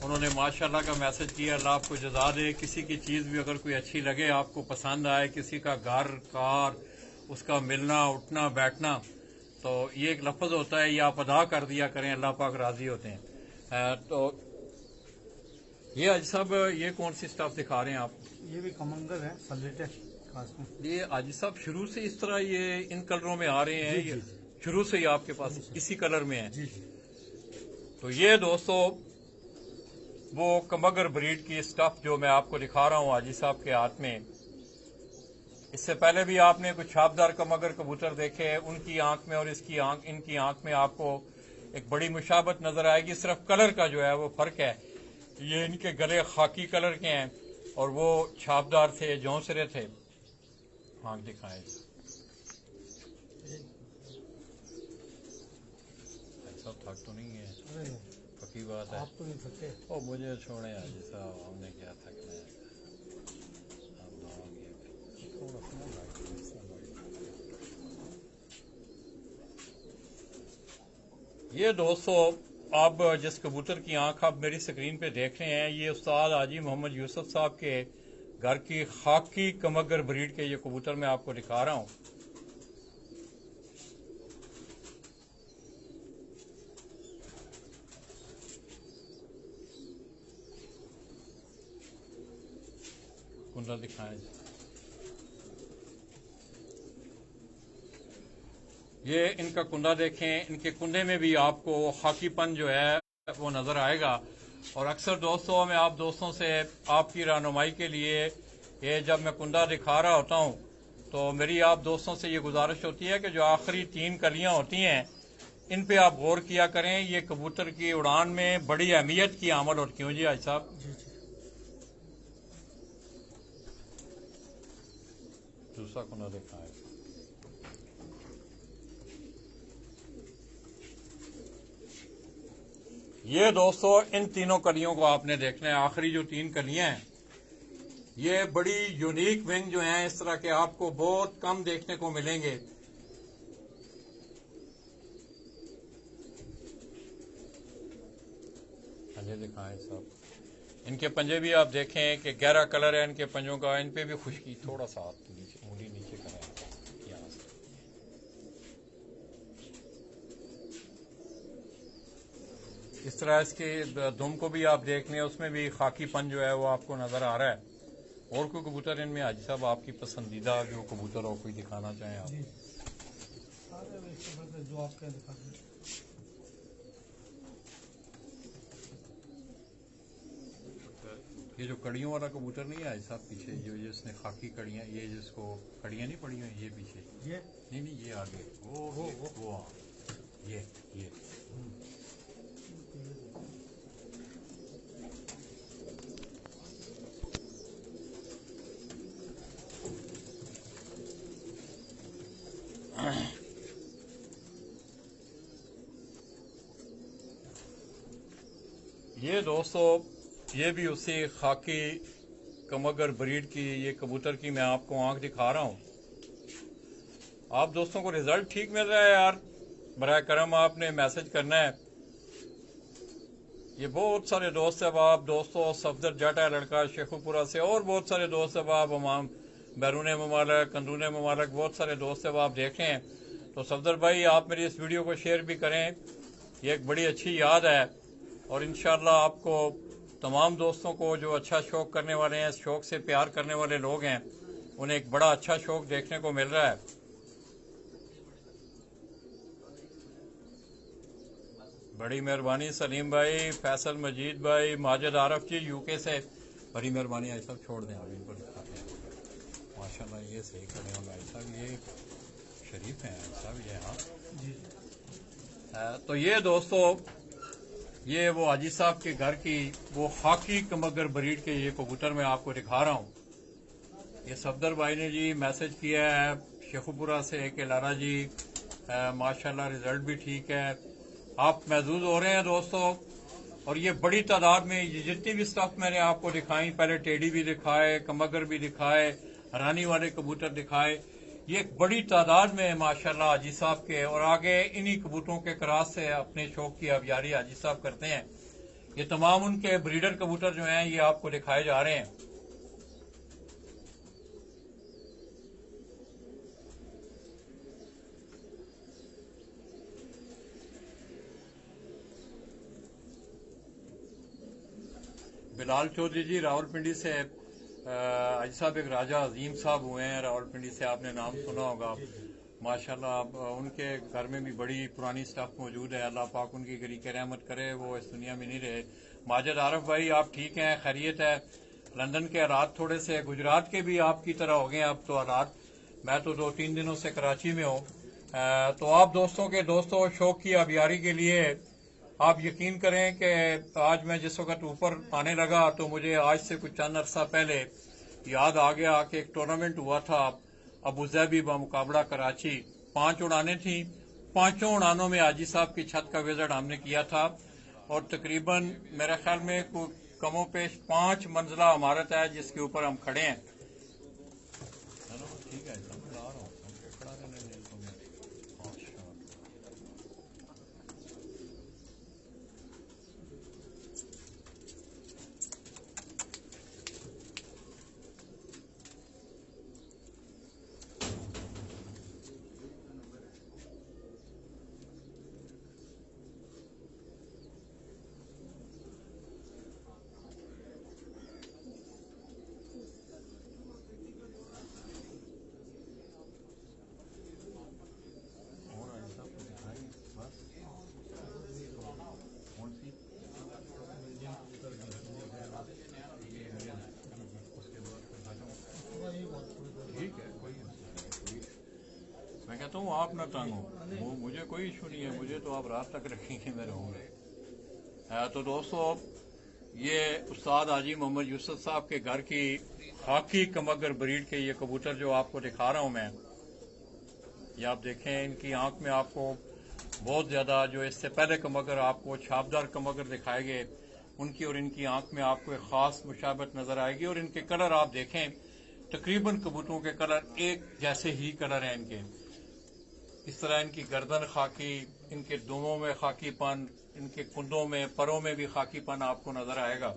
Speaker 1: उन्होंने माशाअल्लाह का मैसेज किया, अल्लाह आपको जज़ा दे। किसी की चीज़ भी अगर कोई अच्छी लगे, आपको पसंद आए, किसी का घर कार, उसका मिलना उठना बैठना, तो ये एक लफ्ज़ होता है, ये आप अदा कर दिया करें, अल्लाह पाक राज़ी होते हैं। तो ये आज साहब ये कौन सी स्टाफ दिखा रहे हैं आप?
Speaker 2: ये भी कमंगर है, सलेटे खास में।
Speaker 1: ये आज साहब शुरू से इस तरह ये इन कलरों में आ रहे हैं?
Speaker 2: जी,
Speaker 1: ये
Speaker 2: जी,
Speaker 1: शुरू से ही आपके पास इसी कलर में है?
Speaker 2: जी जी।
Speaker 1: तो ये दोस्तों वो कमगर ब्रीड की स्टफ जो मैं आपको दिखा रहा हूँ हाजी साहब के हाथ में। इससे पहले भी आपने कुछ छापदार कमगर कबूतर देखे, उनकी आंख में और इनकी आंख में आपको एक बड़ी मुशाबत नजर आएगी। सिर्फ कलर का जो है वो फर्क है। ये इनके गले खाकी कलर के हैं और वो छापदार थे, जौंसरे थे। आंख दिखाएं, सब थक तो नहीं है? पक्की बात है,
Speaker 2: आप तो नहीं थके?
Speaker 1: ओ मुझे छोड़े हाजी साहब, हमने क्या थकना है। ये दोस्तों अब जिस कबूतर की आंख आप मेरी स्क्रीन पे देख रहे हैं, ये उस्ताद हाजी मोहम्मद यूसुफ साहब के घर की खाकी कमगर ब्रीड के ये कबूतर मैं आपको दिखा रहा हूँ। कुंडा दिखाएं। ये इनका कुंडा देखें, इनके कुंडे में भी आपको खाकीपन जो है वो नजर आएगा। और अक्सर दोस्तों, मैं आप दोस्तों से आपकी रहनुमाई के लिए ये जब मैं कुंडा दिखा रहा होता हूँ तो मेरी आप दोस्तों से ये गुजारिश होती है कि जो आखिरी 3 कलियां होती हैं इन पे आप गौर किया करें। ये कबूतर की उड़ान में बड़ी अहमियत की आमल होती क्यों जी आज साहब? दूसरा कुंडा दिखाएं। ये दोस्तों इन तीनों कलियों को आपने देखना है। आखिरी जो 3 कलियां हैं ये बड़ी यूनिक विंग जो हैं, इस तरह के आपको बहुत कम देखने को मिलेंगे। पंजे दिखाएं सब। इनके पंजे भी आप देखें कि गहरा कलर है इनके पंजों का। इन पे भी खुशकी थोड़ा सा हाथ नीचे, उंगली नीचे करें यहाँ से। इस तरह इसके दुम को भी आप देख लें, उसमें भी खाकीपन जो है वो आपको नजर आ रहा है। और कोई कबूतर इनमें हाजी साहब आपकी पसंदीदा जो कबूतर हो कोई दिखाना चाहें आप?
Speaker 2: जो आपके दिखा दें।
Speaker 1: ये जो कड़ियों वाला कबूतर नहीं है हाजी साहब पीछे, जो जिसने खाकी कड़ियां, ये जिसको कड़ियां नहीं पड़ी हुई, ये पीछे,
Speaker 2: ये
Speaker 1: नहीं ये आगे, वो हाँ, ये ये दोस्तों, ये भी उसी खाकी कमगर ब्रीड की ये कबूतर की मैं आपको आंख दिखा रहा हूं। आप दोस्तों को रिजल्ट ठीक मिल रहा है यार, बराए करम आपने मैसेज करना है। ये बहुत सारे दोस्त अहबाब दोस्तों, सफदर जट है लड़का शेखुपुरा से, और बहुत सारे दोस्त अहबाब हमाम बैरून ममालक, अंदरून ममालक, बहुत सारे दोस्त अहबाब देख रहे हैं। तो सफदर भाई आप मेरी इस वीडियो को शेयर भी करें, ये एक बड़ी अच्छी याद है। और इंशाल्लाह आपको तमाम दोस्तों को जो अच्छा शौक करने वाले हैं, शौक से प्यार करने वाले लोग हैं, उन्हें एक बड़ा अच्छा शौक देखने को मिल रहा है। बड़ी मेहरबानी सलीम भाई, फैसल मजीद भाई, माजिद आरफ जी यूके से, बड़ी मेहरबानी। आई साहब छोड़ दें, आप इनको दिखाते हैं। माशाल्लाह ये सही खड़े होंगे आई साहब, ये शरीफ हैं आई साहब ये। हाँ तो ये दोस्तों, ये वो हाजी साहब के घर की वो खाकी कमगर ब्रीड के ये कबूतर मैं आपको दिखा रहा हूँ। ये सफदर भाई ने जी मैसेज किया है शेखुपुरा से कि लाला जी माशाल्लाह रिजल्ट भी ठीक है, आप महसूस हो रहे हैं दोस्तों। और ये बड़ी तादाद में ये जितनी भी स्टफ मैंने आपको दिखाई, पहले टेडी भी दिखाए, कमगर भी दिखाए, रानी वाले कबूतर दिखाए, ये एक बड़ी तादाद में माशाल्लाह हाजी साहब के, और आगे इन्हीं कबूतरों के क्रास से अपने शौक की अबियारी हाजी साहब करते हैं। ये तमाम उनके ब्रीडर कबूतर जो हैं ये आपको दिखाए जा रहे हैं। बिलाल चौधरी जी रावलपिंडी से, हाजी साहब एक राजा अजीम साहब हुए हैं रावलपिंडी से, आपने नाम सुना होगा माशाल्लाह। उनके घर में भी बड़ी पुरानी स्टफ मौजूद है, अल्लाह पाक उनकी गरीक रहमत करे, वो इस दुनिया में नहीं रहे। माजिद आरफ भाई आप ठीक हैं, खैरियत है? लंदन के हालात थोड़े से, गुजरात के भी आपकी तरह हो गए अब तो हालात। मैं तो 2-3 दिनों से कराची में हूँ। तो आप दोस्तों शौक की अबियारी के लिए आप यकीन करें कि आज मैं जिस वक्त ऊपर आने लगा तो मुझे आज से कुछ चंद अरसा पहले याद आ गया कि एक टूर्नामेंट हुआ था अबू धाबी मुकाबला कराची। 5 उड़ानें थी, 5 उड़ानों में हाजी साहब की छत का विजिट हमने किया था, और तकरीबन मेरे ख्याल में कमो पेश 5 मंजिला इमारत है जिसके ऊपर हम खड़े हैं। ठीक है, कहता हूँ आप ना तंग हो, मुझे कोई इशू नहीं है, मुझे तो आप रात तक रखेंगे, मैं रहूँगा। तो दोस्तों, ये उस्ताद हाजी मोहम्मद यूसुफ साहब के घर की खाकी कमगर ब्रीड के ये कबूतर जो आपको दिखा रहा हूँ मैं, ये आप देखें, इनकी आंख में आपको बहुत ज्यादा, जो इससे पहले कमगर आपको छापदार कमगर दिखाए गए, उनकी और इनकी आंख में आपको एक खास मुशाबत नजर आएगी। और इनके कलर आप देखें, तकरीबन कबूतरों के कलर एक जैसे ही कलर हैं इनके। इस तरह इनकी गर्दन खाकी, इनके दुमों में खाकीपन, इनके कुंदों में, परों में भी खाकीपन आपको नजर आएगा।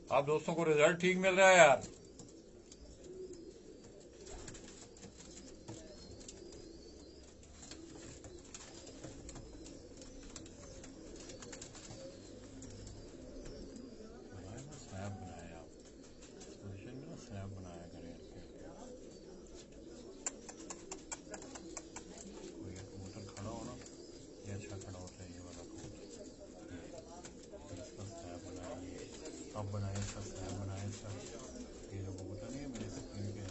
Speaker 1: आप दोस्तों को रिजल्ट ठीक मिल रहा है यार? अब बनाए सर, बनाए सर, ये जो कबूतर नहीं है मेरे से प्रिंट के,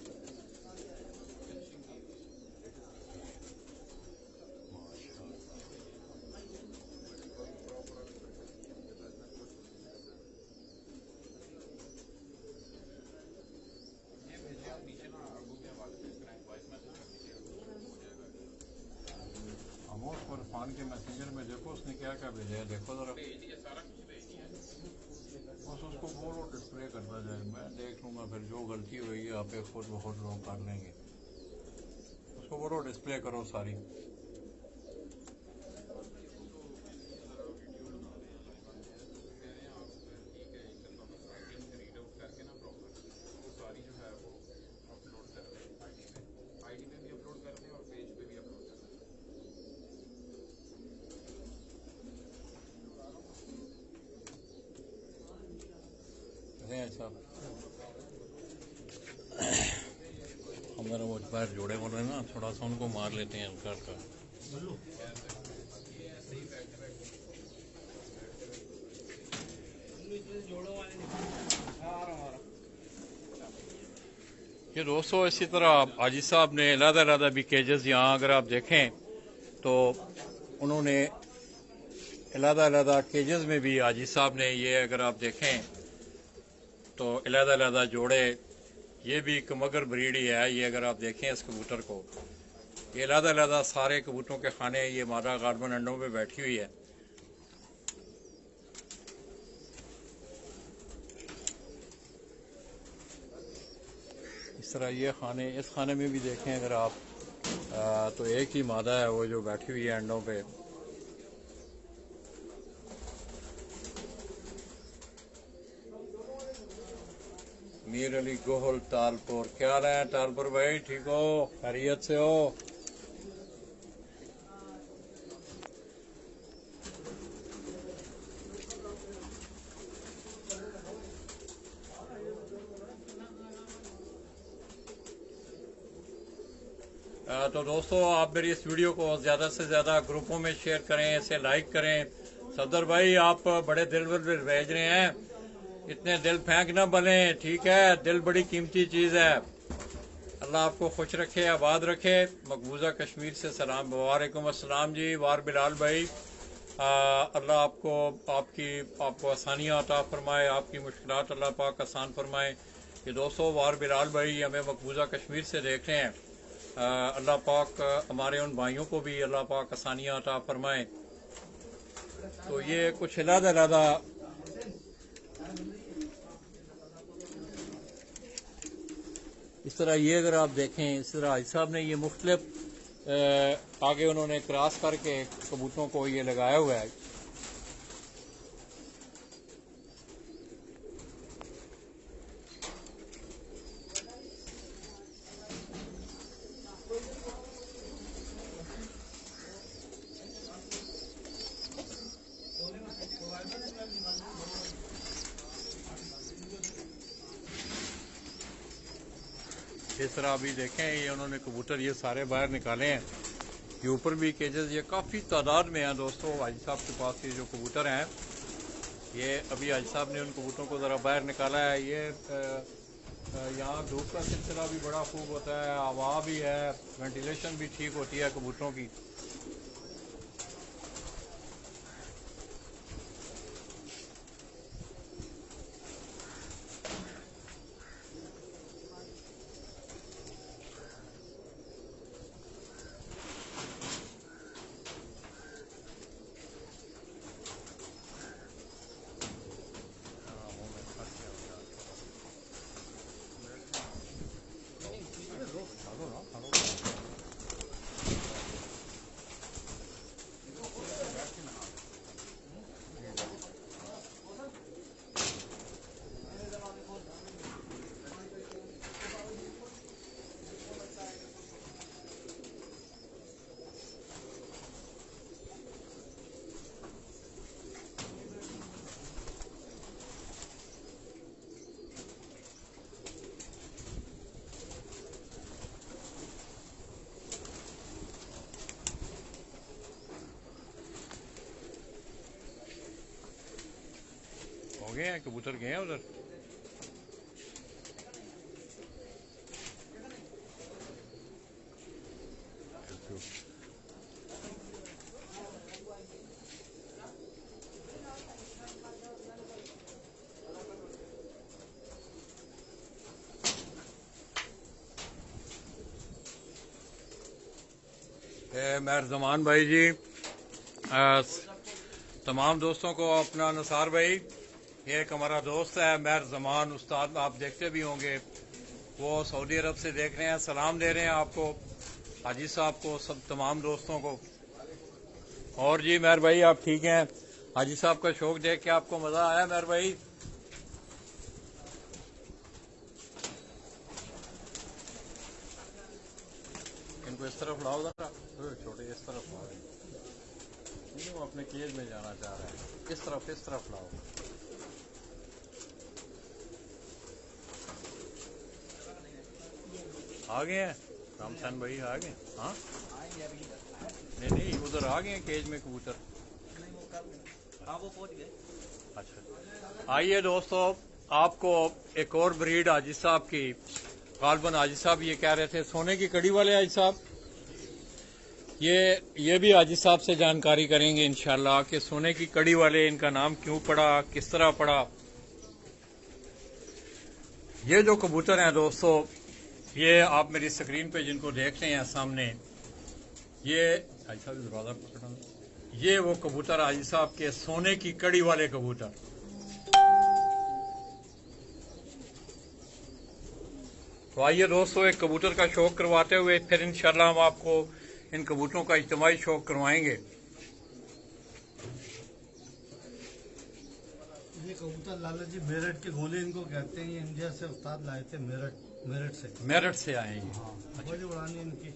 Speaker 1: अमोश और फान के मैसेंजर में देखो उसने क्या क्या भेजा है, देखो जरा, बस उसको बोलो डिस्प्ले करना जाए, मैं देख लूंगा, फिर जो गलती होगी आप खुद ब खुद लोग कर लेंगे। उसको बोलो डिस्प्ले करो सारी। साहब हमारा वो बाहर जोड़े बोल रहे हैं ना, थोड़ा सा उनको मार लेते हैं हल्का हल्का। ये दोस्तों, इसी तरह हाजी साहब ने अलग-अलग भी केजेस, यहाँ अगर आप देखें तो उन्होंने अलग-अलग केजेस में भी हाजी साहब ने, ये अगर आप देखें तो अलग-अलग जोड़े, ये भी कमगर ब्रीड ही है। ये अगर आप देखें इस कबूतर को, ये अलग-अलग सारे कबूतरों के खाने, ये मादा गार्डन अंडों पे बैठी हुई है। इस तरह ये खाने, इस खाने में भी देखें अगर आप तो एक ही मादा है वो जो बैठी हुई है अंडों पे। मीर अली गोहल तालपुर, क्या हाल है तालपुर भाई, ठीक हो, खैरियत से हो? तो दोस्तों, आप मेरी इस वीडियो को ज्यादा से ज्यादा ग्रुपों में शेयर करें, इसे लाइक करें। सफदर भाई, आप बड़े दिल भेज रहे हैं, इतने दिल फेंक ना बने, ठीक है? दिल बड़ी कीमती चीज है। अल्लाह आपको खुश रखे, आबाद रखे। मकबूजा कश्मीर से सलाम, वालेकुम अस्सलाम जी, वार बिलाल भाई। अल्लाह आपको आसानियाँ अता फरमाए, आपकी मुश्किलात अल्लाह पाक आसान फरमाए। ये दोस्तों, वार बिलाल भाई हमें मकबूजा कश्मीर से देख रहे हैं। अल्लाह पाक हमारे उन भाइयों को भी अल्लाह पाक आसानियाँ अता फरमाए। तो ये कुछ अलग-अलग इस तरह, ये अगर आप देखें, इस तरह हाजी साहब ने ये मुख्तलिफ आगे उन्होंने क्रॉस करके कबूतरों को ये लगाया हुआ है। इस तरह अभी देखें, ये उन्होंने कबूतर ये सारे बाहर निकाले हैं। ये ऊपर भी केजेस, ये काफ़ी तादाद में हैं दोस्तों हाजी साहब के पास ये जो कबूतर हैं। ये अभी हाजी साहब ने उन कबूतरों को ज़रा बाहर निकाला है। ये यहाँ धूप का सिलसिला भी बड़ा खूब होता है, हवा भी है, वेंटिलेशन भी ठीक होती है कबूतरों की। हो गए हैं कबूतर, गए हैं उधर। मेहर जमान भाई जी, तमाम दोस्तों को अपना नसार भाई, ये एक हमारा दोस्त है मेहर जमान उस्ताद, आप देखते भी होंगे, वो सऊदी अरब से देख रहे हैं, सलाम दे रहे हैं आपको, हाजी साहब को, सब तमाम दोस्तों को। और जी मेहर भाई आप ठीक हैं? हाजी साहब का शौक देख के आपको मजा आया मेहर भाई? इनको इस तरफ लाओ जरा, छोटे इस तरफ लाओ, नहीं वो अपने केज में जाना चाह रहा है, इस तरफ लाओ। आ गए हैं रामचंद भाई, आ गए? हाँ नहीं उधर आ गए हैं केज में कबूतर।
Speaker 2: वो पहुंच गए।
Speaker 1: अच्छा आइए दोस्तों, आपको एक और ब्रीड हाजी साहब की, गालबन हाजी साहब ये कह रहे थे सोने की कड़ी वाले हाजी साहब, ये भी हाजी साहब से जानकारी करेंगे इंशाल्लाह कि सोने की कड़ी वाले इनका नाम क्यों पड़ा, किस तरह पड़ा। ये जो कबूतर हैं दोस्तों, ये आप मेरी स्क्रीन पे जिनको देख रहे हैं सामने, ये हाजी साहब दरवाजा पकड़ना, ये वो कबूतर हाजी साहब के सोने की कड़ी वाले कबूतर। तो आइए दोस्तों, एक कबूतर का शौक करवाते हुए फिर इंशाल्लाह हम आपको इन कबूतरों का इज्तिमाई शौक करवाएंगे।
Speaker 2: ये कबूतर लाला जी मेरठ के गोले इनको कहते हैं, ये इंडिया से उस्ताद लाए थे, मेरठ से
Speaker 1: आए हैं ये।
Speaker 2: हाँ बड़ी उड़ानी इनकी,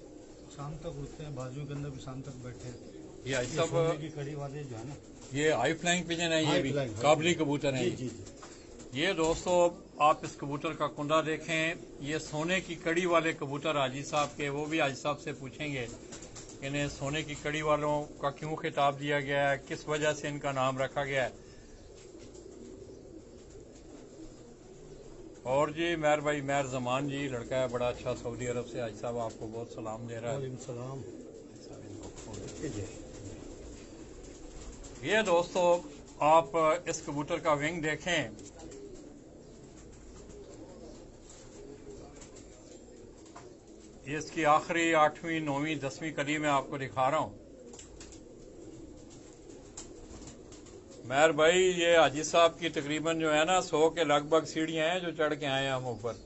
Speaker 2: शाम तक उड़ते हैं, बाजुओं के अंदर भी शाम तक बैठे हैं।
Speaker 1: ये हाजी
Speaker 2: सोने
Speaker 1: साहब
Speaker 2: की कड़ी वाले जो है ना,
Speaker 1: ये हाई फ्लाइंग पिजन है, ये भी काबली कबूतर है। ये दोस्तों आप इस कबूतर का कुंडा देखें, ये सोने की कड़ी वाले कबूतर हाजी साहब के, वो भी हाजी साहब से पूछेंगे इन्हें सोने की कड़ी वालों का क्यों खिताब दिया गया है, किस वजह से इनका नाम रखा गया है। और जी मेहर भाई, मेहर जमान जी लड़का है बड़ा अच्छा, सऊदी अरब से, हाजी साहब आपको बहुत सलाम दे रहा है।
Speaker 2: सलाम।
Speaker 1: ये दोस्तों आप इस कबूतर का विंग देखें, ये इसकी आखिरी 8वीं 9वीं 10वीं कली में आपको दिखा रहा हूं। मेहर भाई ये हाजी साहब की तकरीबन जो है ना 100 के लगभग सीढ़ियां हैं जो चढ़ के आए हैं हम ऊपर,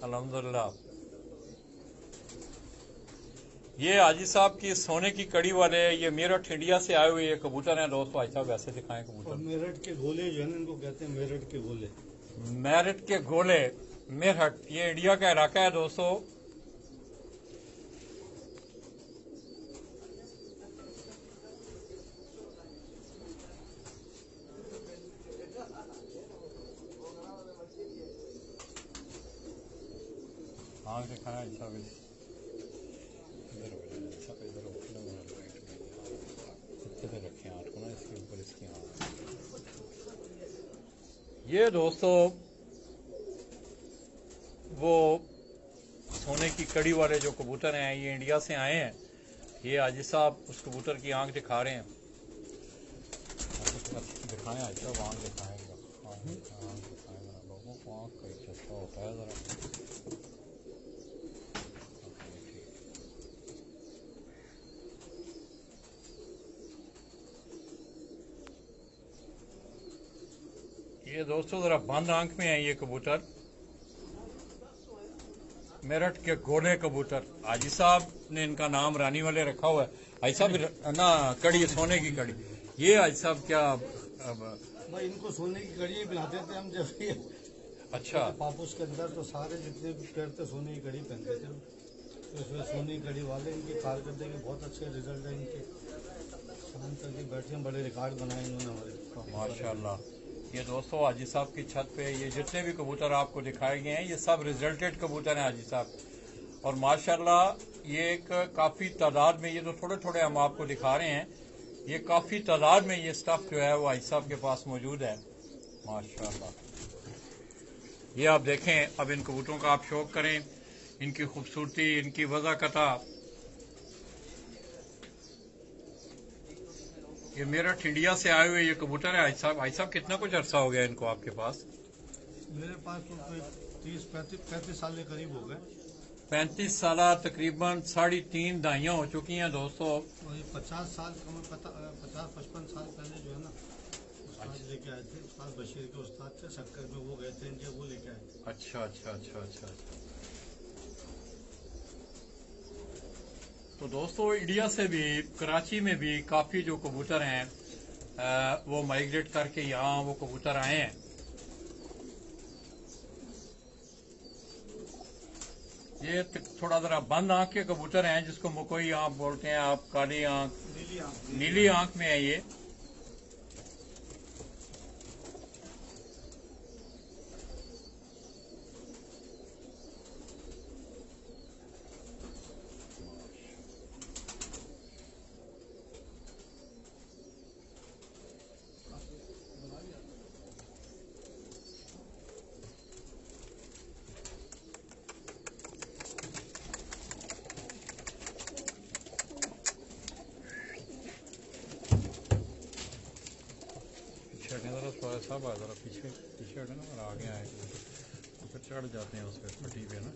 Speaker 1: अल्हम्दुलिल्लाह। ये हाजी साहब की सोने की कड़ी वाले, ये मेरठ इंडिया से आए हुए ये कबूतर हैं दोस्तों। हाजी साहब वैसे दिखाएं कबूतर।
Speaker 2: मेरठ के गोले जो है ना, इनको कहते हैं मेरठ के गोले।
Speaker 1: मेरठ के गोले, मेरठ ये इंडिया का इलाका है दोस्तों। हाँ दिखाया ऐसा भी इधर रखे हाथ को ना इसके ऊपर, इसके हाथ ये दोस्तों वो सोने की कड़ी वाले जो कबूतर हैं, ये इंडिया से आए हैं। ये आजी साहब उस कबूतर की आंख दिखा रहे हैं। दिखाएं आजी साहब, आंख दिखाएं, लोगों को आंख का चस्का होता है जरा। ये दोस्तों जरा बंद आंख में है ये कबूतर, मेरठ के गोले कबूतर। हाजी साहब ने इनका नाम रानी वाले रखा हुआ है। हाजी साहब ना कड़ी, सोने की कड़ी, ये हाजी साहब क्या
Speaker 2: भाई इनको सोने की कड़ी ही बनाते थे हम जब ये
Speaker 1: अच्छा
Speaker 2: पापूस के अंदर, तो सारे जितने भी पेड़ थे सोने की कड़ी पहनते थे। तो इसमें सोने की कड़ी वाले इनके कारकर्दगी के बहुत अच्छे रिजल्ट है इनके। शाम तक बैठे बड़े रिकॉर्ड बनाए इन्होंने हमारे
Speaker 1: माशाल्लाह। ये दोस्तों हाजी साहब की छत पे ये जितने भी कबूतर आपको दिखाए गए हैं ये सब रिजल्टेड कबूतर हैं हाजी साहब। और माशाल्लाह ये एक काफी तादाद में, ये तो थोड़े थोड़े हम आपको दिखा रहे हैं, ये काफी तादाद में ये स्टफ जो है वो हाजी साहब के पास मौजूद है माशाल्लाह। ये आप देखें, अब इन कबूतरों का आप शौक करें, इनकी खूबसूरती, इनकी वज़ाकता। ये मेरठ इंडिया से आए हुए ये कबूतर है हाजी साहब। हाजी साहब कितना कुछ अरसा हो गया इनको आपके पास?
Speaker 2: मेरे पास तो 30-35 साल के करीब हो गए।
Speaker 1: 35 साल तकरीबन 3.5 दहाइयां हो चुकी हैं दोस्तों।
Speaker 2: और ये 50 साल 50-55 साल पहले जो है ना उस्ताद लेके आए थे, उस्ताद बशीर के उस्ताद थे, शक्कर में वो गए थे इंडिया, वो लेके आए थे।
Speaker 1: अच्छा अच्छा अच्छा अच्छा। तो दोस्तों इंडिया से भी, कराची में भी काफी जो कबूतर हैं वो माइग्रेट करके यहाँ वो कबूतर आए हैं। ये थोड़ा जरा बंद आंख के कबूतर हैं जिसको मकोई आंख बोलते हैं आप, काली आंख, नीली आंख में है ये। जरा साहब जरा पीछे पीछे हटे ना, और आगे आए तो फिर चढ़ जाते हैं उस पर पट्टी पे ना।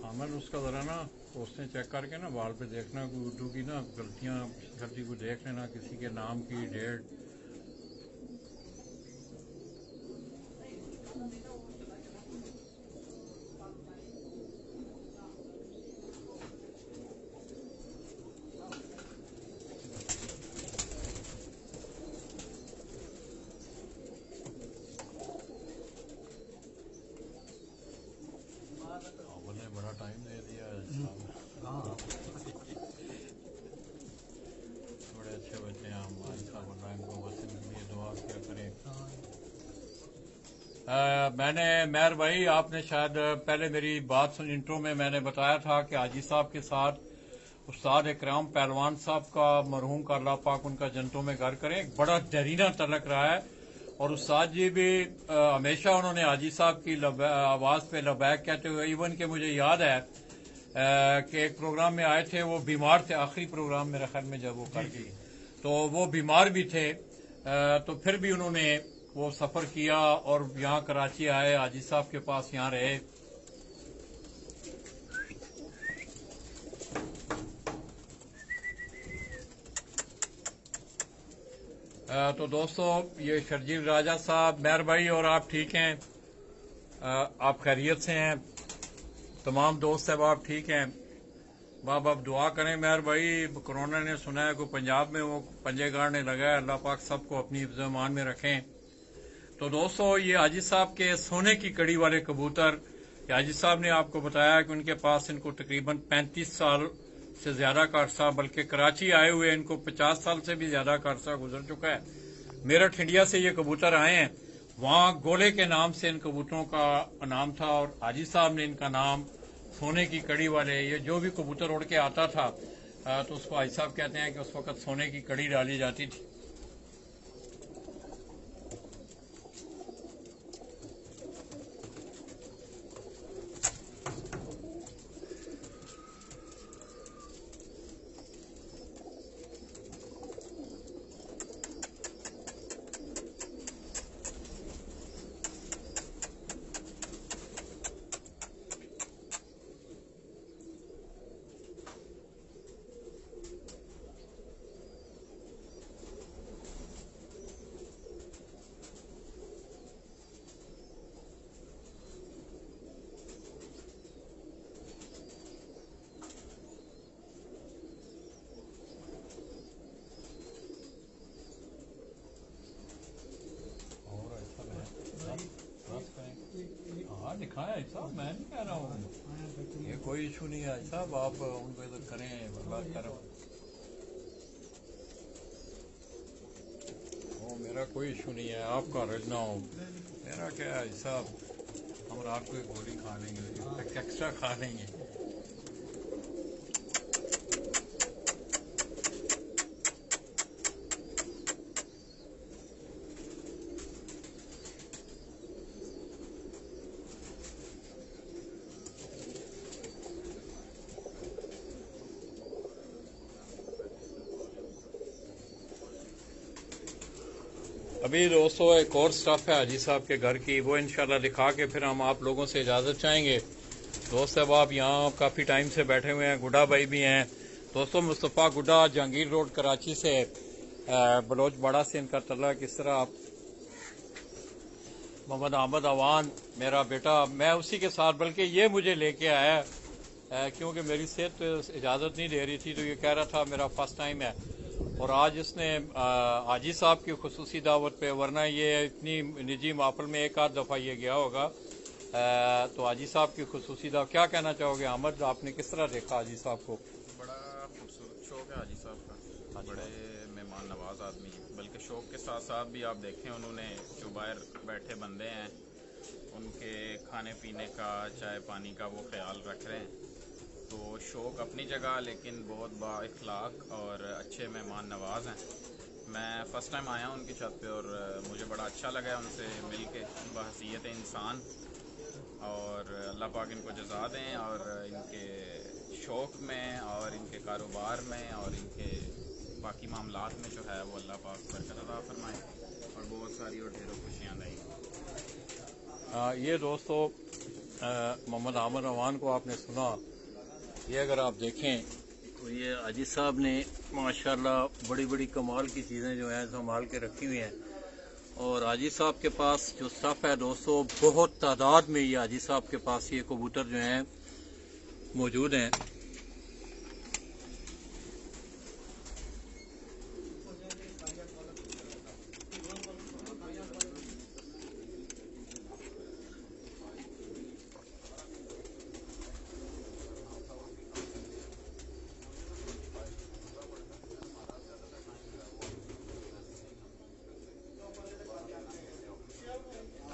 Speaker 1: आमन उसका जरा ना उसने चेक करके ना बाल पे देखना, कोई उर्दू की ना गलतियां गलती को देख लेना, किसी के नाम की डेट। बड़ा टाइम दे दिया बड़े अच्छे बच्चे हैं हम। इनको बस इनके लिए दुआ क्या करें। मैंने मेहर भाई, आपने शायद पहले मेरी बात सुन, इंट्रो में मैंने बताया था कि हाजी साहब के साथ उस्ताद इकराम पहलवान साहब का मरहूम का अल्लाह पाक उनका जन्नतों में घर करें, एक बड़ा दरीना तलक रहा है। और उस्ताद जी भी हमेशा उन्होंने हाजी साहब की आवाज़ पे लबैक कहते हुए, इवन के मुझे याद है कि एक प्रोग्राम में आए थे, वो बीमार थे, आखिरी प्रोग्राम मेरे ख्याल में जब वो कर गई तो वो बीमार भी थे, तो फिर भी उन्होंने वो सफ़र किया और यहाँ कराची आए, हाजी साहब के पास यहाँ रहे। तो दोस्तों ये शर्जील राजा साहब, मेहर भाई और आप ठीक हैं? आप खैरियत से हैं? तमाम दोस्त साहब आप ठीक हैं? बाप आप दुआ करें मेहर भाई, कोरोना ने सुना है को पंजाब में वो पंजे गाड़ने लगा है, अल्लाह पाक सबको अपनी हिफ्ज़-ए-मान में रखें। तो दोस्तों ये हाजी साहब के सोने की कड़ी वाले कबूतर, हाजी साहब ने आपको बताया कि उनके पास इनको तकरीबन 35 साल से ज्यादा का अरसा, बल्कि कराची आए हुए इनको 50 साल से भी ज्यादा का अरसा गुजर चुका है। मेरठ इंडिया से ये कबूतर आए हैं, वहाँ गोले के नाम से इन कबूतरों का नाम था और हाजी साहब ने इनका नाम सोने की कड़ी वाले, ये जो भी कबूतर उड़ के आता था तो उसको भाई साहब कहते हैं कि उस वक्त सोने की कड़ी डाली जाती थी। हाँ दिखाया साहब, मैं नहीं कह रहा हूँ, ये कोई इशू नहीं है साहब, आप उनको इधर करें, बात करें, वो मेरा कोई इशू नहीं है, आपका रजना हो, मेरा क्या है साहब, हम रात को एक गोली खा लेंगे, एक्स्ट्रा खा लेंगे। अभी दोस्तों एक और स्टाफ है हाजी साहब के घर की, वो इंशाल्लाह दिखा के फिर हम आप लोगों से इजाज़त चाहेंगे। दोस्त साहब यहाँ काफ़ी टाइम से बैठे हुए हैं, गुड्डा भाई भी हैं दोस्तों, मुस्तफ़ा गुड्डा जहांगीर रोड कराची से, बलोच बाड़ा से इनका तल्लुक़, किस तरह आप मोहम्मद अहमद अवान मेरा बेटा, मैं उसी के साथ, बल्कि ये मुझे लेके आया क्योंकि मेरी सेहत इजाज़त नहीं दे रही थी, तो ये कह रहा था मेरा फर्स्ट टाइम है, और आज इसने हाजी साहब की खुसूसी दावत पे, वरना ये इतनी निजी महफिल में एक आध दफ़ा ये गया होगा, तो हाजी साहब की खुसूसी दावत, क्या कहना चाहोगे अहमद, आपने किस तरह देखा हाजी साहब को?
Speaker 5: बड़ा खूबसूरत शौक है हाजी साहब का, बड़े मेहमान नवाज आदमी हैं, बल्कि शौक के साथ साथ भी आप देखें उन्होंने जो बाहर बैठे बंदे हैं उनके खाने पीने का, चाय पानी का वो ख्याल रख रहे हैं। तो शौक़ अपनी जगह, लेकिन बहुत बाइखलाक और अच्छे मेहमान नवाज हैं। मैं फ़र्स्ट टाइम आया हूँ उनकी छत पे और मुझे बड़ा अच्छा लगा है उनसे मिल के, बहसीयत इंसान, और अल्लाह पाक इनको जज़ा दें, और इनके शौक़ में और इनके कारोबार में और इनके बाकी मामलात में जो है वो अल्लाह पाक बरकत अता फरमाए और बहुत सारी और ढेरों खुशियाँ दें।
Speaker 1: ये दोस्तों मोहम्मद अहमद अवान को आपने सुना, ये अगर आप देखें तो ये हाजी साहब ने माशाल्लाह बड़ी बड़ी कमाल की चीज़ें जो हैं संभाल के रखी हुई हैं, और हाजी साहब के पास जो स्टाफ है दोस्तों, बहुत तादाद में ये हाजी साहब के पास ये कबूतर जो हैं मौजूद हैं।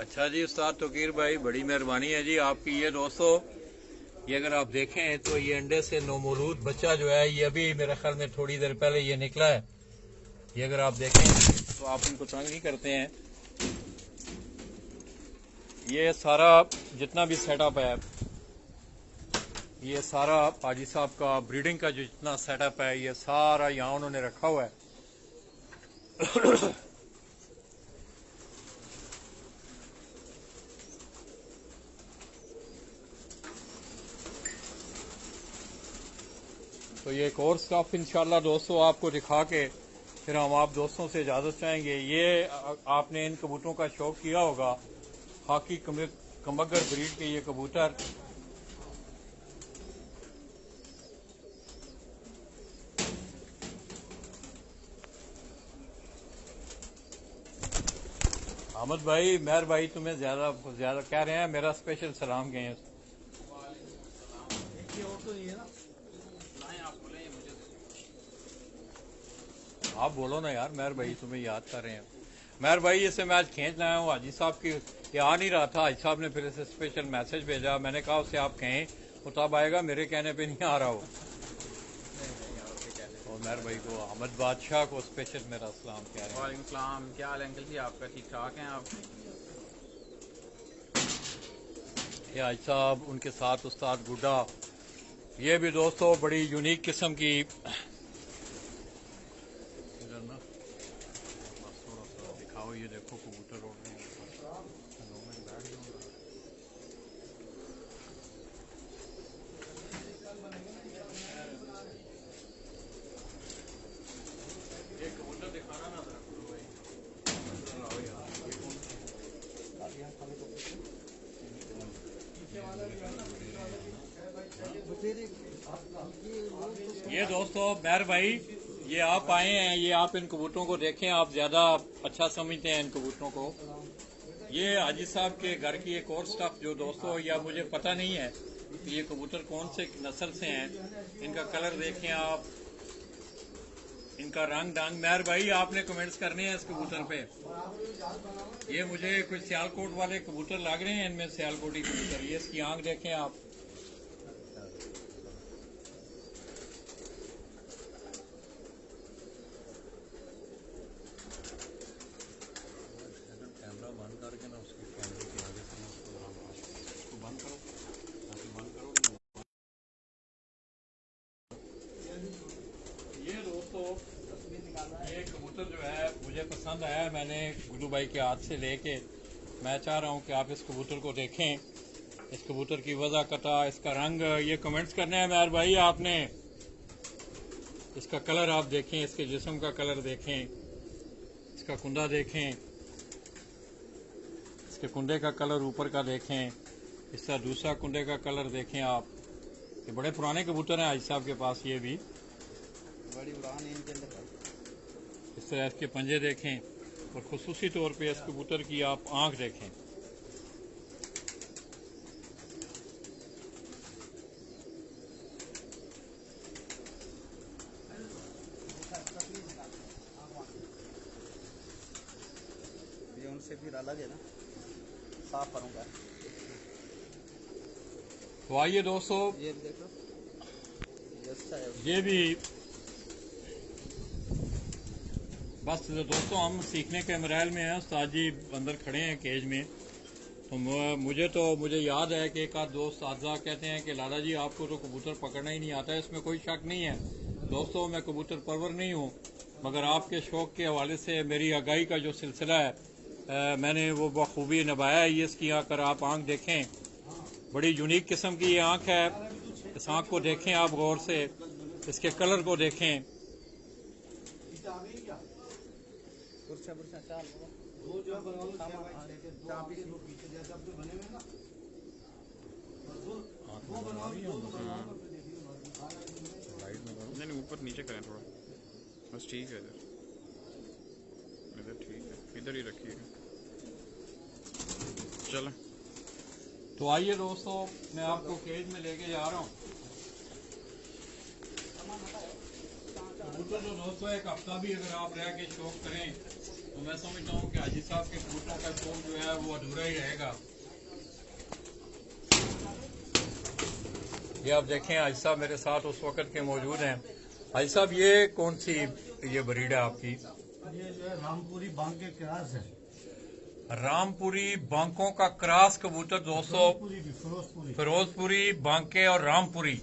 Speaker 1: अच्छा जी उस्ताद तोकीर भाई, बड़ी मेहरबानी है जी आपकी। ये दोस्तों, ये अगर आप देखें तो ये अंडे से नौमौलूद बच्चा जो है, ये अभी मेरे ख्याल में थोड़ी देर पहले ये निकला है। ये अगर आप देखें तो आप इनको तंग नहीं करते हैं। ये सारा जितना भी सेटअप है, ये सारा हाजी साहब का ब्रीडिंग का जो जितना सेटअप है, ये सारा यहाँ उन्होंने रखा हुआ है। तो ये एक और स्टाफ इंशाल्लाह दोस्तों आपको दिखा के फिर हम आप दोस्तों से इजाज़त चाहेंगे। ये आपने इन कबूतरों का शौक किया होगा, खाकी कमगर ब्रीड के ये कबूतर, अहमद भाई, मेहर भाई तुम्हें ज्यादा कह रहे हैं, मेरा स्पेशल सलाम गए हैं। आप बोलो ना यार, मेहर भाई तुम्हें याद कर रहे हैं। मेहर भाई इसे मैं आज खींच लाया हूँ हाजी साहब की, ये आ नहीं रहा था, हाजी साहब ने फिर इसे स्पेशल मैसेज भेजा, मैंने कहा उससे आप कहें वो तब आएगा, मेरे कहने पे नहीं आ रहा हो। और मेहर भाई को, अहमद बादशाह को स्पेशल मेरा सलाम कह रहे हैं।
Speaker 5: वालेकुम सलाम, क्या हाल है अंकल जी आपका? ठीक ठाक हैं आप?
Speaker 1: ये आज साहब, उनके साथ उस्ताद गुड्डा, ये भी दोस्तों बड़ी यूनिक किस्म की, इधर ना बस थोड़ा सा दिखाओ, ये देखो कबूतर उड़ रहे हैं। ये कबूतर दिखाना ना जरा गुड्डू भाई। आओ यार, ये दोस्तों मेहर भाई, ये आप आए हैं, ये आप इन कबूतरों को देखें, आप ज्यादा अच्छा समझते हैं इन कबूतरों को। ये हाजी साहब के घर की एक और स्टफ जो दोस्तों, या मुझे पता नहीं है कि ये कबूतर कौन से नस्ल से हैं। इनका कलर देखें आप, इनका रंग ढंग। मेहर भाई आपने कमेंट्स करने हैं इस कबूतर पे। ये मुझे कुछ सियालकोट वाले कबूतर लग रहे हैं, इनमें सियालकोटी कबूतर। ये इसकी आंख देखें आप, कैमरा बंद करके ना उसके कैमरे के आगे से उसको बंद करो, बंद करो। ये दोस्तों, ये कबूतर जो है मुझे पसंद आया, मैंने गुड्डू भाई के हाथ से लेके, मैं चाह रहा हूँ कि आप इस कबूतर को देखें, इस कबूतर की वजह कता, इसका रंग। ये कमेंट्स करने हैं मेहर भाई आपने। इसका कलर आप देखें, इसके जिस्म का कलर देखें, इसका कुंदा देखें, इसके कुंडे का कलर ऊपर का देखें, इसका दूसरा कुंडे का कलर देखें आप। ये बड़े पुराने कबूतर हैं हाजी साहब के पास, ये भी
Speaker 2: बड़ी उड़ान है इनके अंदर।
Speaker 1: इस तरह इसके पंजे देखें, और खुसूसी तौर पे इस कबूतर की आप आंख देखें।
Speaker 2: ये उनसे फिर अलग है ना, साफ करूंगा।
Speaker 1: तो आइए दोस्तों,
Speaker 2: ये देखो, ये अच्छा है।
Speaker 1: ये भी बस दोस्तों हम सीखने के मराहल में हैं। उस्ताद जी अंदर खड़े हैं केज में, तो मुझे याद है कि एक आध दोस्त आजा कहते हैं कि लाला जी आपको तो कबूतर पकड़ना ही नहीं आता है। इसमें कोई शक नहीं है दोस्तों, मैं कबूतर परवर नहीं हूँ, मगर आपके शौक के हवाले से मेरी आगाही का जो सिलसिला है मैंने वो बखूबी निभाया है। ये इसकी आकर आप आंख देखें, बड़ी यूनिक किस्म की ये आंख है। इस आंख को देखें आप गौर से, इसके कलर को देखें।
Speaker 5: नहीं ऊपर नीचे करें थोड़ा, बस ठीक है। इधर ठीक है, इधर ही रखिएगा। चलो
Speaker 1: तो आइए दोस्तों, मैं आपको केज में लेके जा रहा हूँ। कबूतर तो दोस्तों एक हफ्ता भी अगर आप रह के शौक करें तो मैं समझता हूँ कि हाजी साहब के कबूतरों का शौक जो है वो अधूरा ही रहेगा। ये आप देखें, हाजी साहब मेरे साथ उस वक्त के मौजूद हैं। हाजी साहब ये कौन सी ये ब्रीड है आपकी?
Speaker 2: ये जो है रामपुरी बांग के क्रॉस है।
Speaker 1: रामपुरी बांकों का क्रॉस कबूतर दोस्तों, फिरोजपुरी, बांके और रामपुरी,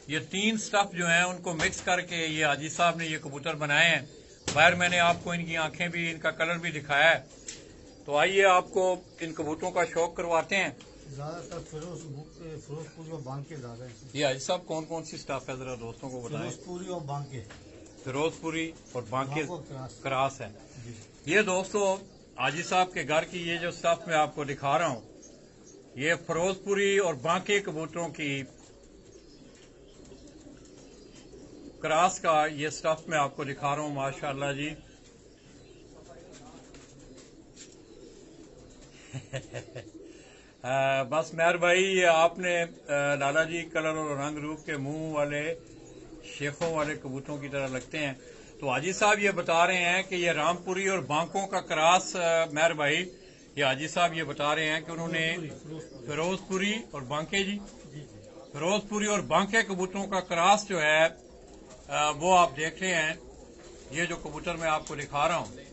Speaker 1: ये तीन स्टफ जो हैं उनको मिक्स करके ये हाजी साहब ने ये कबूतर बनाए हैं। बाहर मैंने आपको इनकी आंखें भी, इनका कलर भी दिखाया है। तो आइए आपको इन कबूतरों का शौक करवाते हैं।
Speaker 2: ज्यादातर फिरोजपुरी और बांके ज्यादा है।
Speaker 1: ये हाजी साहब कौन कौन सी स्टफ है जरा दोस्तों को बताएं।
Speaker 2: फिरोजपुरी और बांके,
Speaker 1: फिरोजपुरी और बांके
Speaker 2: क्रॉस।
Speaker 1: क्रॉस है। ये दोस्तों हाजी साहब के घर की ये जो स्टफ मैं आपको दिखा रहा हूँ, ये फिरोजपुरी और बांके कबूतरों की क्रॉस का ये स्टफ मैं आपको दिखा रहा हूँ। माशाल्लाह जी बस मेहर भाई, ये आपने लाला जी कलर और रंग रूप के मुंह वाले शेखों वाले कबूतरों की तरह लगते हैं। तो हाजी साहब ये बता रहे हैं कि ये रामपुरी और बांकों का क्रॉस, मेहर भाई ये हाजी साहब ये बता रहे हैं कि उन्होंने फिरोजपुरी और बांके जी, फिरोजपुरी और बांके कबूतरों का क्रॉस जो है वो आप देख रहे हैं। ये जो कबूतर मैं आपको दिखा रहा हूँ,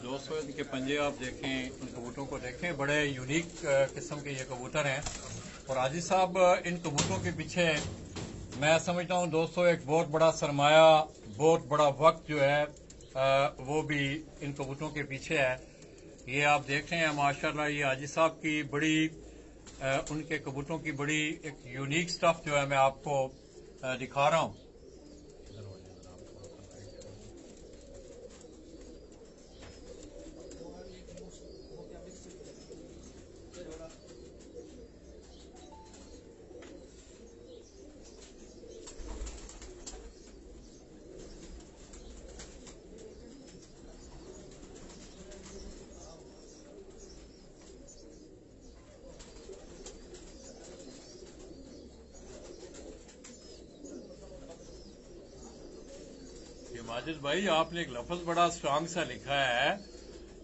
Speaker 1: दोस्तों इनके पंजे आप देखें, इन कबूतरों को देखें, बड़े यूनिक किस्म के ये कबूतर हैं। और आजी साहब इन कबूतरों के पीछे मैं समझता हूँ दोस्तों एक बहुत बड़ा सरमाया, बहुत बड़ा वक्त जो है वो भी इन कबूतरों के पीछे है। ये आप देख रहे हैं माशाल्लाह, ये आजी साहब की बड़ी उनके कबूतरों की बड़ी एक यूनिक स्टफ जो है मैं आपको दिखा रहा हूँ। माजिद भाई, आपने एक लफ्ज बड़ा स्ट्रांग सा लिखा है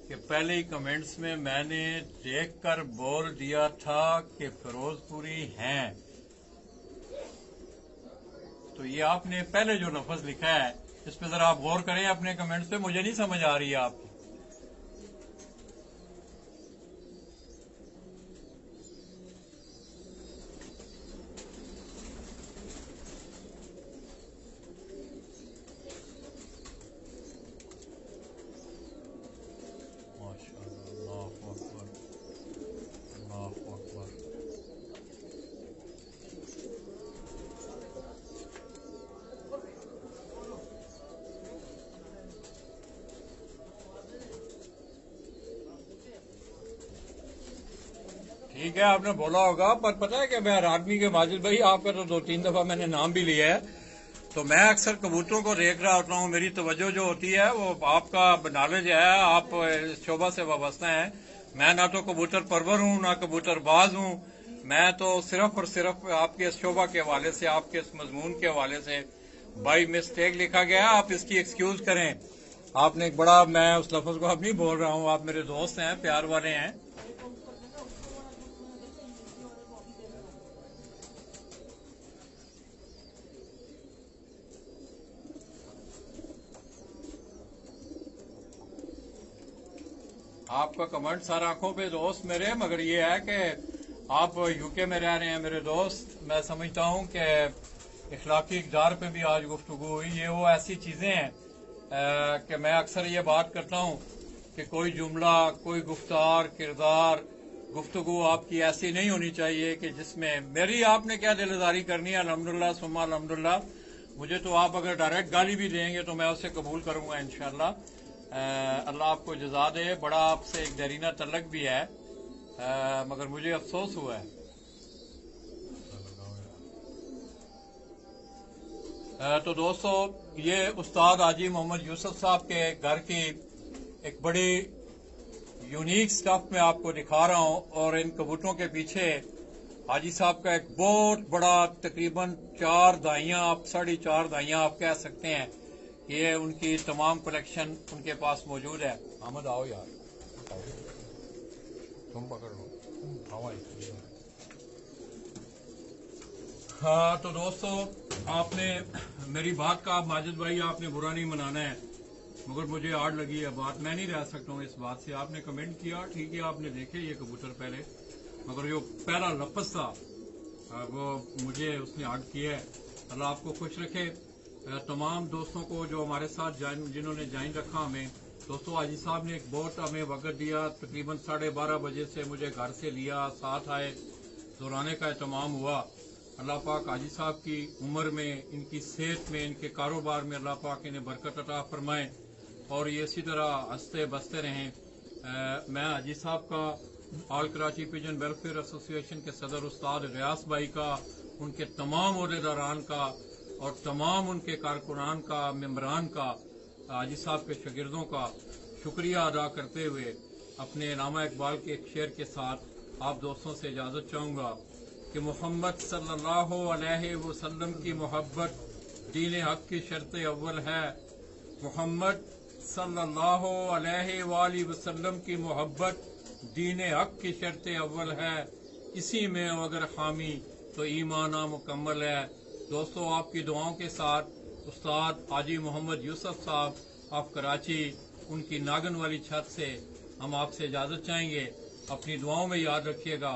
Speaker 1: कि पहले ही कमेंट्स में मैंने देखकर बोल दिया था कि फिरोजपुरी हैं। तो ये आपने पहले जो लफ्ज लिखा है इस पे जरा आप गौर करें अपने कमेंट्स पे, मुझे नहीं समझ आ रही है आपकी। ठीक है, आपने बोला होगा, पर पता है कि मैं आदमी के माजिद भाई आपका तो 2-3 दफा मैंने नाम भी लिया है। तो मैं अक्सर कबूतरों को देख रहा होता हूँ, मेरी तवज्जो जो होती है वो आपका नॉलेज है, आप इस शोबा से वाबस्ता हैं। मैं ना तो कबूतर परवर हूँ ना कबूतरबाज हूँ, मैं तो सिर्फ और सिर्फ आपके इस शोबा के हवाले से, आपके इस मजमून के हवाले से बाई मिस्टेक लिखा गया, आप इसकी एक्सक्यूज करें। आपने एक बड़ा, मैं उस लफ्ज को अब नहीं बोल रहा हूँ, आप मेरे दोस्त हैं, प्यार वाले हैं। आपका कमेंट सर आंखों पे दोस्त मेरे, मगर ये है कि आप यूके में रह रहे हैं मेरे दोस्त। मैं समझता हूँ कि इखलाकी इक़दार पे भी आज गुफ्तगू हुई। ये वो ऐसी चीजें हैं कि मैं अक्सर ये बात करता हूँ कि कोई जुमला, कोई गुफ्तार, किरदार, गुफ्तगू आपकी ऐसी नहीं होनी चाहिए कि जिसमें मेरी आपने क्या दिलदारी करनी है। अल्हम्दुलिल्लाह सुम्मा अल्हम्दुलिल्लाह, मुझे तो आप अगर डायरेक्ट गाली भी देंगे तो मैं उसे कबूल करूंगा इंशाल्लाह। अल्लाह आपको जज़ा दे। बड़ा आपसे एक दरीना तलक भी है, मगर मुझे अफसोस हुआ है। तो दोस्तों, ये उस्ताद हाजी मोहम्मद यूसुफ साहब के घर की एक बड़ी यूनिक स्टफ मैं आपको दिखा रहा हूं। और इन कबूतरों के पीछे हाजी साहब का एक बहुत बड़ा, तकरीबन 4 दाइयां, आप 4.5 दाइयां आप कह सकते हैं, ये उनकी तमाम कलेक्शन उनके पास मौजूद है। अहमद आओ यार, तुम पकड़ लो। हाँ तो दोस्तों, आपने मेरी बात का, माजिद भाई आपने बुरा नहीं मनाना है, मगर मुझे आड़ लगी है बात, मैं नहीं रह सकता हूँ इस बात से। आपने कमेंट किया, ठीक है, आपने देखे ये कबूतर पहले, मगर जो पहला लफ्ज था वो मुझे उसने आड़ किया है। अल्लाह आपको खुश रखे। तमाम दोस्तों को जो हमारे साथ जिन्होंने ज्वाइन रखा हमें, दोस्तों हाजी साहब ने एक बहुत हमें वक्त दिया, तकरीबन 12:30 बजे से मुझे घर से लिया, साथ आए, दोहराने का एहतमाम हुआ। अल्लाह पाक हाजी साहब की उम्र में, इनकी सेहत में, इनके कारोबार में अल्लाह पाक इन्हें बरकत अता फरमाए और ये इसी तरह हंसते बसते रहें। मैं हाजी साहब का, all Karachi pigeon welfare association के सदर उस्ताद रियास भाई का, उनके तमाम ओहदेदारान का और तमाम उनके कारकुनान का, मेम्बरान का, हाजी साहब के शागिर्दों का शुक्रिया अदा करते हुए अपने नामा इकबाल के एक शेर के साथ आप दोस्तों से इजाज़त चाहूँगा कि मोहम्मद सल्लल्लाहु अलैहि वसल्लम की मोहब्बत दीन हक की शर्त अव्वल है। मोहम्मद सल्लल्लाहु अलैहि वसल्लम की मोहब्बत दीन हक की शर्त अव्वल है। इसी में अगर खामी तो ईमान मुकम्मल है। दोस्तों, आपकी दुआओं के साथ उस्ताद हाजी मोहम्मद यूसुफ साहब ऑफ कराची, उनकी नागन वाली छत से हम आपसे इजाज़त चाहेंगे। अपनी दुआओं में याद रखिएगा।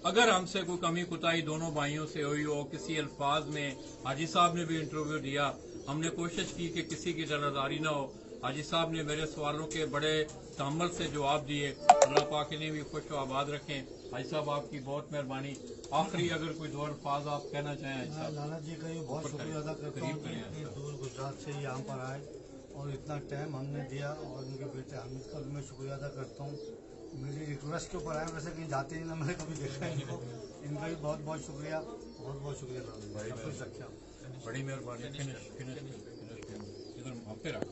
Speaker 1: अगर हमसे कोई कमी कुताही दोनों भाइयों से हुई हो, किसी अल्फाज में, हाजी साहब ने भी इंटरव्यू दिया, हमने कोशिश की कि किसी की दरदारी ना हो। हाजी साहब ने मेरे सवालों के बड़े तहम्मुल से जवाब दिए। अल्लाह पाक इन्हें भी खुश व आबाद रखें। हाजी साहब, आपकी बहुत मेहरबानी। आखिरी अगर कोई दो अल्फाज आप कहना चाहें हाजी साहब।
Speaker 2: लाला जी का भी बहुत शुक्रिया अदा करता हूँ कि इतनी दूर गुजरात से यहाँ पर आए और इतना टाइम हमने दिया, और उनके बेटे हामिद का भी मैं शुक्रिया अदा करता हूँ। मेरी रिक्वेस्ट के ऊपर आए, वैसे कहीं जाते ही ना, मैंने कभी देखा इनको। इनका भी बहुत बहुत शुक्रिया, बहुत बहुत शुक्रिया। सब कुछ रखिए आप।
Speaker 1: बड़ी मेहरबानी। इधर वहाँ पे रख